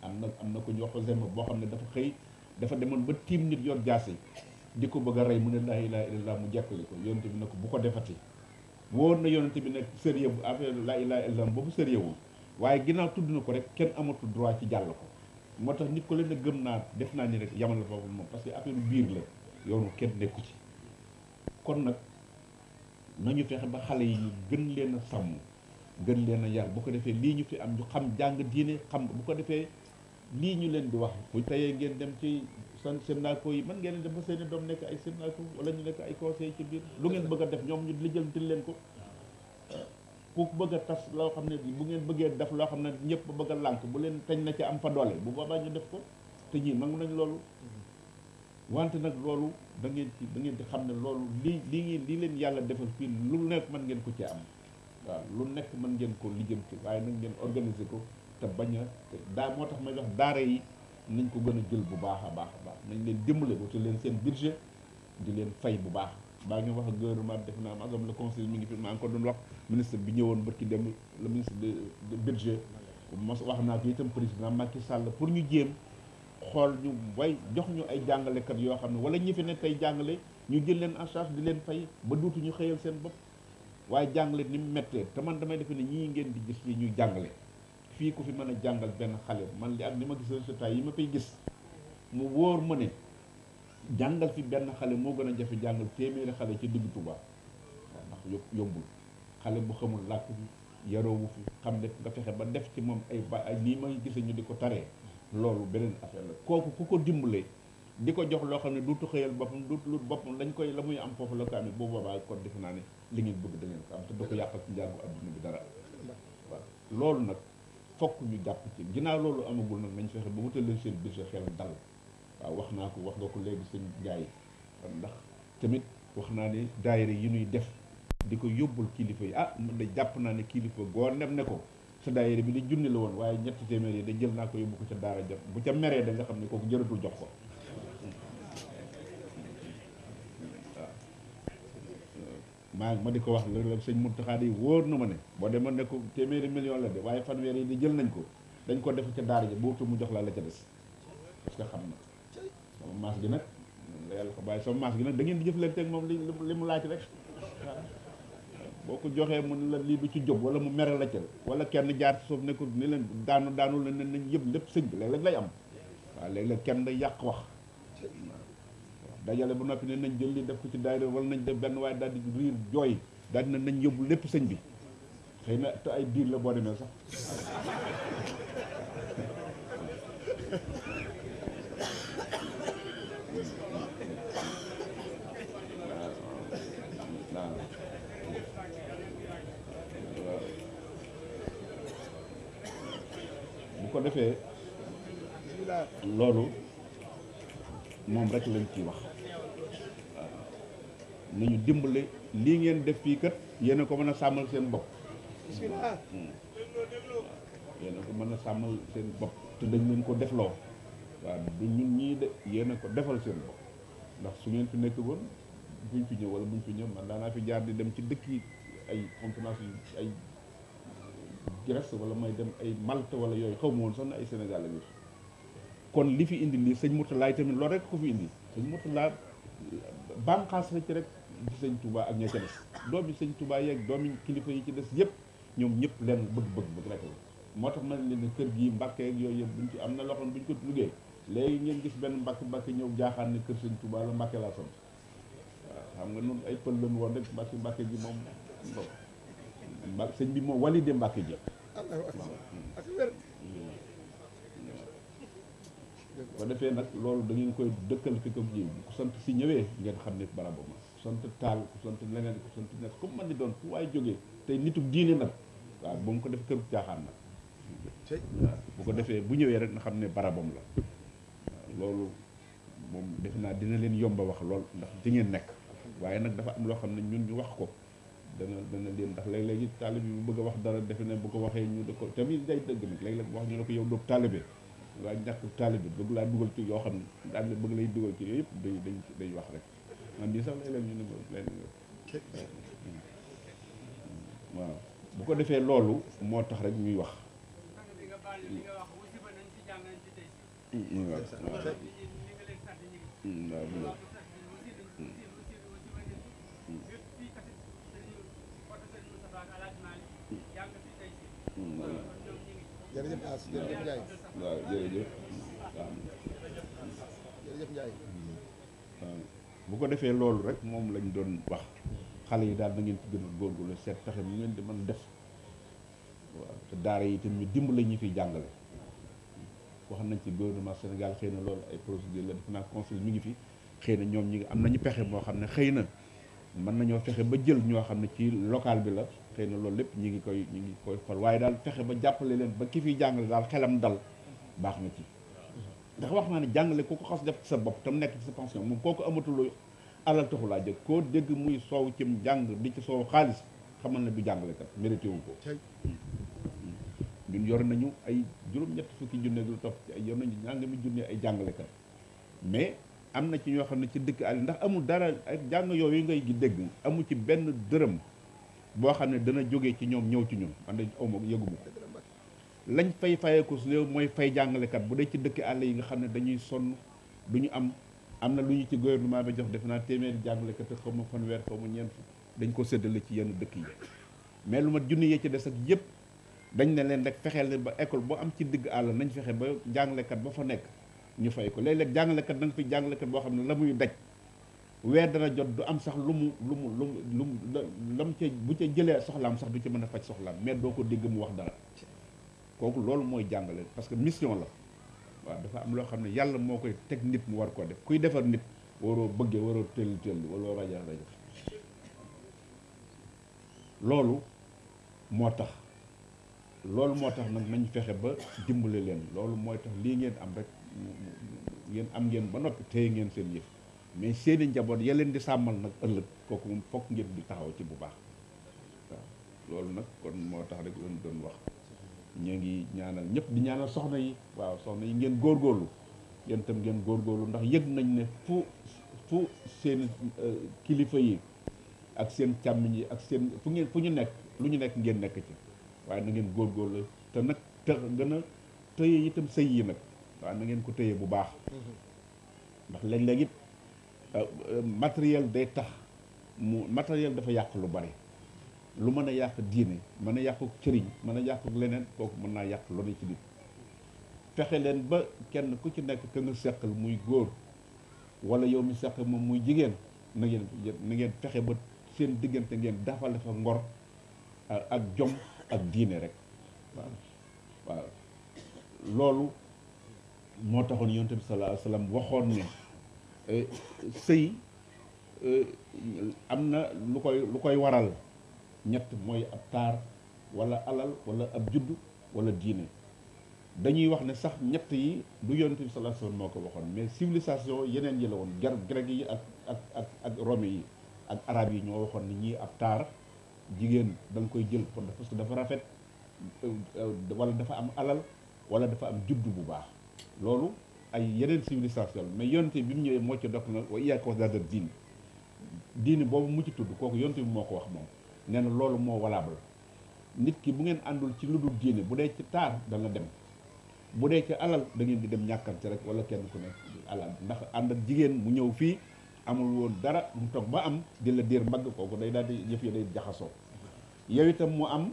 am na ko ñu wax ko zem boo xam ne dafa xëy dafa demoon ba tiim nit yor jaase di ko bëgg a rey mu ne laa ilaha illallah mu jekkali ko yonent bi ne ko bu ko defati wóor na yonent bi ne sérieux bu affaire laa ilaha illallah boobu sérieux wul waaye ginnaaw tudd na ko rek kenn amatu droit ci jàll ko moo tax nit ko leen a gëm naa def naa ni rek yamal la foofu moom parce que affaire biir la yoonu kenn nekku ci kon nag nañu fexe ba xale yi ñu gën leen a sàmm gën leen a yar bu ko defee lii ñu fi am ñu xam jàng diine xam bu ko defee lii ñu leen di wax bu teyee ngeen dem ci seen naako yi mën ngeen dem ba seen i doom nekk ay seen naako wala ñu nekk ay conseil ci biir lu ngeen bëgg a def ñoom ñu lijjantil leen ko ku bëgg a tas loo xam ne bu ngeen bëggee def loo xam ne ñëpp bëgg a lànk bu leen teñ na ci am fa doole bu boobaa ñu def ko te ñii nangu nañ loolu wante nag loolu da ngeen di xam ne loolu lii leen yàlla defal fii lu nekk mën ngeen ko ci am waaw lu nekk mën ngeen ko lijjanti waaye nag ngeen organiser ko te bañ a daa moo tax may wax daara yi nañ ko gën a jël bu baax a baax nañ leen dimbale ko te leen seen budget di leen fay bu baax baa ngi wax ak gouvernement bi def naa magam le conseil mi ngi fi maa ngi ko doon wax ministre bi ñëwoon bërki dem le ministre de budget mos wax naa ko itam président Macky Sall pour ñu jéem xool ñu jox ñu ay jàngalekat yoo xam ne wala ñi fi ne tey jàngale ñu jël leen en charge di leen fay ba duutu ñu xëyal seen bopp waaye jàngale ni mu méttee te man damay defe ne ñii ngeen di gis fii ñuy jàngale fii ku fi mën a jàngal benn xale man li ak ni ma gis résultat yi ma fay gis mu wóor ma ne jàngal fi benn xale moo gën a jafe jàngal téeméeri xale ci diggu Tuuba waaw ndax yombul xale bu xamul làkk bi yaroowu fi xam ne nga fexe ba def ci moom ay nii ma gisee ñu di ko taree loolu beneen affaire la kooku ku ko dimbalee di ko jox loo xam ne duutu xëyal boppam duutu lut boppam lañ koy la muy am foofu la ko amee boobu boobaa kon defe naa ne li ngeen bëgg da ngeen ko am te du ko yàqal ci njàngu adduna bi dara waaw loolu nag fokk ñu jàpp ci ginnaaw loolu amagul nag nañ fexe ba wutal leen seen budget xel dal waaw wax naa ko wax nga ko léegi sëñ Njaay ndax tamit wax naa ne daayira yi ñuy def di ko yóbbul kilifa yi man de jàpp naa ne kilifa goo nem ne ko sa daayira bi di junni la woon waaye ñetti téeméer yi da jël naa ko yóbbu ko ca daara jot bu ca meree da nga xam ne kooku jëratul jox ko waaw ma di ko wax la sëñ Muntaxa yi wóor na ma ne boo demoon ne ko téeméeri million la de waaye fanweer yi di jël nañ ko dañ ko def ca daara ja boobu mu jox la ca des parce que xam na sama maas gi nag la yàlla ko bàyyi sama maas gi nag da ngeen di jëflante ak moom li mu laaj rek waaw boo ko joxee mu ne la lii du ci jóg wala mu mere la ca wala kenn jaar ci suuf ne ko ni leen daanu la ne nañ yëpp lépp sëñ bi léeg-léeg lay am waaw léeg-léeg kenn day yàq wax dajale bu noppi ne nañ jël li def ko ci daayira wala nañ def benn waaye daal di riir jooy daal di ne nañ yóbbu lépp sëñ bi xëy na te ay diir la boo demee sax bu ko defee loolu moom rek lañ ciy wax nañu dimbale lii ngeen def fii kat yéen a ko mën a sàmmal seen bopp yéen a ko mën a sàmmal seen bopp te dañ leen ko defloo waaw du ñun ñii de yéen a ko defal seen bopp ndax su ngeen fi nekk woon buñ fi ñëw wala buñ fi ñëw man daanaa fi jaar di dem ci dëkk yi ay conférence yi ay Grèce wala may dem ay Malte wala yooyu xaw ma woon sax ne ay Sénégal la kon li fi indi lii sëñ Mourtala tamit loolu rek ko fi indi sëñ Mourtala bànqaas la ci rek ci sëñ Touba ak ña ca des doomi sëñ Touba yeeg doomi kilifa yi ci des yëpp ñoom ñëpp leen bëgg rek la moo tax ma ne leen kër gii Mbàkke ak yooyu yëpp buñ ci am na loo xam ne buñ ko liggéey léegi ngeen gis benn Mbàkke ñëw jaaxaan ne kër sëñ Touba la Mbàkke laa sant waaw xam nga noonu ay pël lañu woon rek Mbàkke ji moom sëñ bi moom walide Mbàkke ji ko defee nag loolu da ngeen koy dëkkal fi ko ji ku sant si ñëwee ngeen xam ne barabam ku sant taal ku sant leneen ku sant nekk comme man di doon fu waaye jógee tey nitu diine nag waaw bu mu ko def kër caaxaan nag waaw bu ko defee bu ñëwee rek na xam ne barabam la waaw loolu moom defe naa dina leen yomba wax lool ndax di ngeen nekk waaye nag dafa am loo xam ne ñun ñu wax ko dana leen ndax léeg-léegi taalibe bi bu bëgg a wax dara defe ne bu ko waxee ñu da ko tamit day dëgg nag léeg-léeg wax ñu ne ko yow doob taalibe waaye ñàkk taalibe bëgg laa dugal ci yoo xam ne daal bëgg lay dugal ci yooyu yëpp day wax rek man bii sax léeg-léeg ñu ne ma leen waaw bu ko defee loolu moo tax rek ñuy wax jërëjëf As jërëjëf Ndiaye waaw jërëjëf waaw jërëjëf Ndiaye waaw bu ko defee loolu rek moom lañ doon wax xale yi daal na ngeen ci gën a góorgóorlu seet pexe mu ngeen di mën def waaw te daara yi itam ñu dimbale ñi fiy jàngale wax nañ ci gouvernement Sénégal xëy na loolu ay procédure la def naa conseil mi ngi fi xëy na ñoom ñi ngi am nañu pexe moo xam ne xëy na mën nañoo fexe ba jël ñoo xam ne ci local bi la xëy na loolu lépp ñi ngi koy xool waaye daal fexe ba jàppale leen ba ki fiy jàngale daal xelam dal baax na ci ndax wax naa ne jàngale ku ko xas def ci sa bopp tam nekk ci sa pension moom kooku amatul alal taxu laa jëg koo dégg muy soow cim jàng di ci soow xaalis xamal ne du jàngalekat mérité wu ko ñun yor nañu ay juróom-ñett fukki junne lu topp ci ay yor nañu nangami junne ay jàngalekat mais am na ci ñoo xam ne ci dëkk àll ndax amul dara ak jàng yooyu ngay gi dégg amul ci benn dërëm boo xam ne dana jógee ci ñoom ñëw ci ñun man de awma yëguma ko lañ fay fayeeku su néew mooy fay jàngalekat bu dee ci dëkk àll yi nga xam ne dañuy sonn du ñu am na lu ñu ci gouvernement bi jox defe naa téeméeri jàngalekat xaw ma fanweer xaw ma ñeent dañ ko séddale ci yenn dëkk yi mais lu ma junni yee ci des ak yëpp dañ ne leen rek fexeel leen ba école boo am ci digg àll nañ fexe ba jàngalekat ba fa nekk ñu fay ko léeg-léeg jàngalekat da nga fi jàngalekat boo xam ne la muy daj weer dana jot du am sax lam ca bu ca jëlee soxlaam sax du ci mën a faj soxlaam mais doo ko dégg mu wax dara kooku loolu mooy jàngale parce que mission la waaw dafa am loo xam ne yàlla moo koy teg nit mu war koo def kuy defar nit waroo bëggee waroo tëlli tëlli waroo raja loolu moo tax loolu moo tax nag nañ fexe ba dimbale leen loolu mooy tax lii ngeen am rek ngeen am ngeen ba noppi téye ngeen seen yëf mais seeni njaboot ya leen di sàmmal nag ëllëg kooku moom fokk ngeen di taxaw ci bu baax waaw loolu nag kon moo tax rek lañ doon wax ñu ngi ñaanal ñëpp di ñaanal soxna yi waaw soxna yi ngeen góorgóorlu yéen itam ngeen góorgóorlu ndax yëg nañ ne fu seen kilifa yi ak seen càmmiñ yi ak seen fu ñu nekk lu ñu nekk ngeen nekk ci waaye na ngeen góorgóorlu te nag gën a tëye itam sëy yi nag waaw na ngeen ko tëye bu baax ndax léeg-léeg it matériel day tax matériel dafa yàq lu bari lu mën a yàq diine mën a yàqu cëriñ mën a yàqu leneen kooku mën naa yàq lu ne ci nit fexe leen ba kenn ku ci nekk ka nga seqal muy góor wala yow mi seq moom muy jigéen na ngeen fexe ba seen diggante ngeen dafale fa ngor ak jom ak diine rek waaw loolu moo taxoon yonent bi sallallahu alayhi wasallam waxoon ne sëy am na lu koy waral ñett mooy ab taar wala alal wala ab judd wala diine dañuy wax ne sax ñett yi du yonent bi sallallahu alayhi wasallam moo ko waxoon mais civilisation yeneen yi la woon grec yi ak rome yi ak arab yi ñoo waxoon ne ñii ab taar jigéen da nga koy jël parce que dafa rafet wala dafa am alal wala dafa am judd bu baax loolu ay yeneen civilisation mais yonent bi mu ñëwee moo ci dokk na wa iyyaaka wa zaada diine boobu mu ci tudd kooku yonent bi moo ko wax moom nee na loolu moo valable nit ki bu ngeen àndul ci lu dul diine bu dee ci taar dana dem bu dee ci alal da ngeen di dem ñàkkante rek wala kenn ku nekk alal ndax ànd ak jigéen mu ñëw fii amul woon dara mu toog ba am di la diir mbagg kooku day daal di yëf yi day jaxasoo yow itam mu am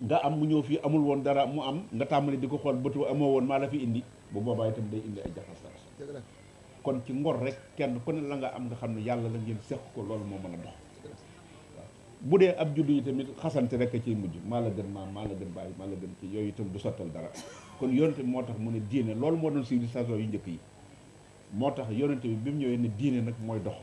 nga am mu ñëw fii amul woon dara mu am nga tàmbali di ko xool bëtu amoo woon maa la fi indi bu boobaa itam day indi ay jaxasoo kon ci ngor rek kenn ku ne la nga am nga xam ne yàlla la ngeen seq ko loolu moo mën a dox bu dee ab juddu yi tamit xasante rek a ciy mujj maa la gën maam maa la gën bàyyi maa la gën ci yooyu itam du sottal dara kon yonente bi moo tax mu ne diine loolu moo doon civilisation yu njëkk yi moo tax yonente bi mu ñëwee ne diine nag mooy dox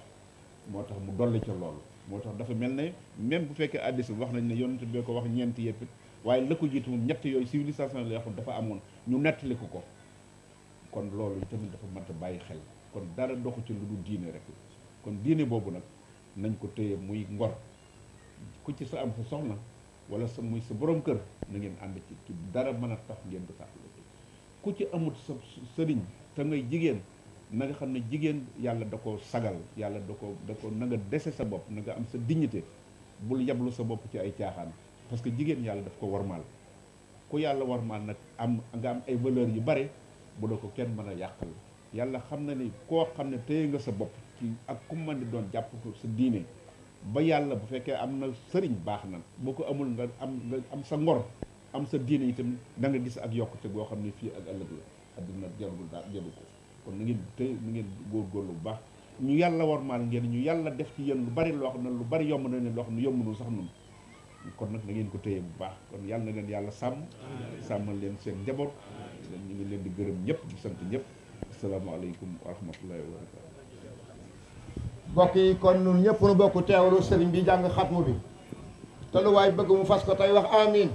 moo tax mu dolli ca loolu moo tax dafa mel ne même bu fekkee addis bi wax nañ ne yonente bi ko wax ñeenti yëpp waaye la ko jiitu moom ñett yooyu civilisation la yoo xam dafa amoon ñu nettaliku ko kon loolu tamit dafa mat a bàyyi xel kon dara doxu ci lu dul diine rek kon diine boobu nag nañ ko téye muy ngor ku ci sa am sa soxna wala sa muy sa borom kër na ngeen ànd ci dara mën a tax ngeen di tàqale ku ci amut sa sëriñ te ngay jigéen na nga xam ne jigéen yàlla da ko sagal yàlla da ko na nga dese sa bopp na nga am sa dignité bul yablu sa bopp ci ay caaxaan parce que jigéen yàlla daf ko warmaal ku yàlla warmaal nag nga am ay valeurs yu bare bu la ko kenn mën a yàqal yàlla xam na ni koo xam ne téye nga sa bopp ci ak ku mën di doon jàpp ko sa diine ba yàlla bu fekkee am na sëriñ baax na boo ko amul nga am sa ngor am sa diine itam da nga gis ak yokkute goo xam ne fii ak ëllëg la adduna jarul daal jaru ko kon na ngeen tey na ngeen góorgóorlu bu baax ñu yàlla warmaal ngeen ñu yàlla def ci yéen lu bari loo xam ne lu bari yomb na ne loo xam ne yombul sax nun kon nag na ngeen ko téye bu baax kon yàlla na leen yàlla sàmmal leen seen njaboot ñu ngi leen di gërëm ñëpp di sant ñëpp asalaamaaleykum wa rahmatullahi wa barakatu mbokk yi kon ñun ñëpp nu bokk teewlu sëriñ bi jàng xatmu bi te lu waay bëgg mu fas ko tey wax amin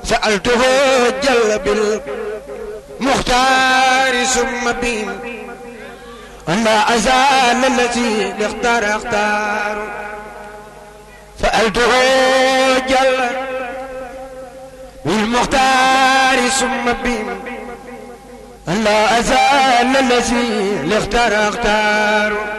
سألته جل بالمختار ثم بهم أن لا أزال الذي اختار سألته جل بالمختار ثم بهم أن لا أزال الذي اختار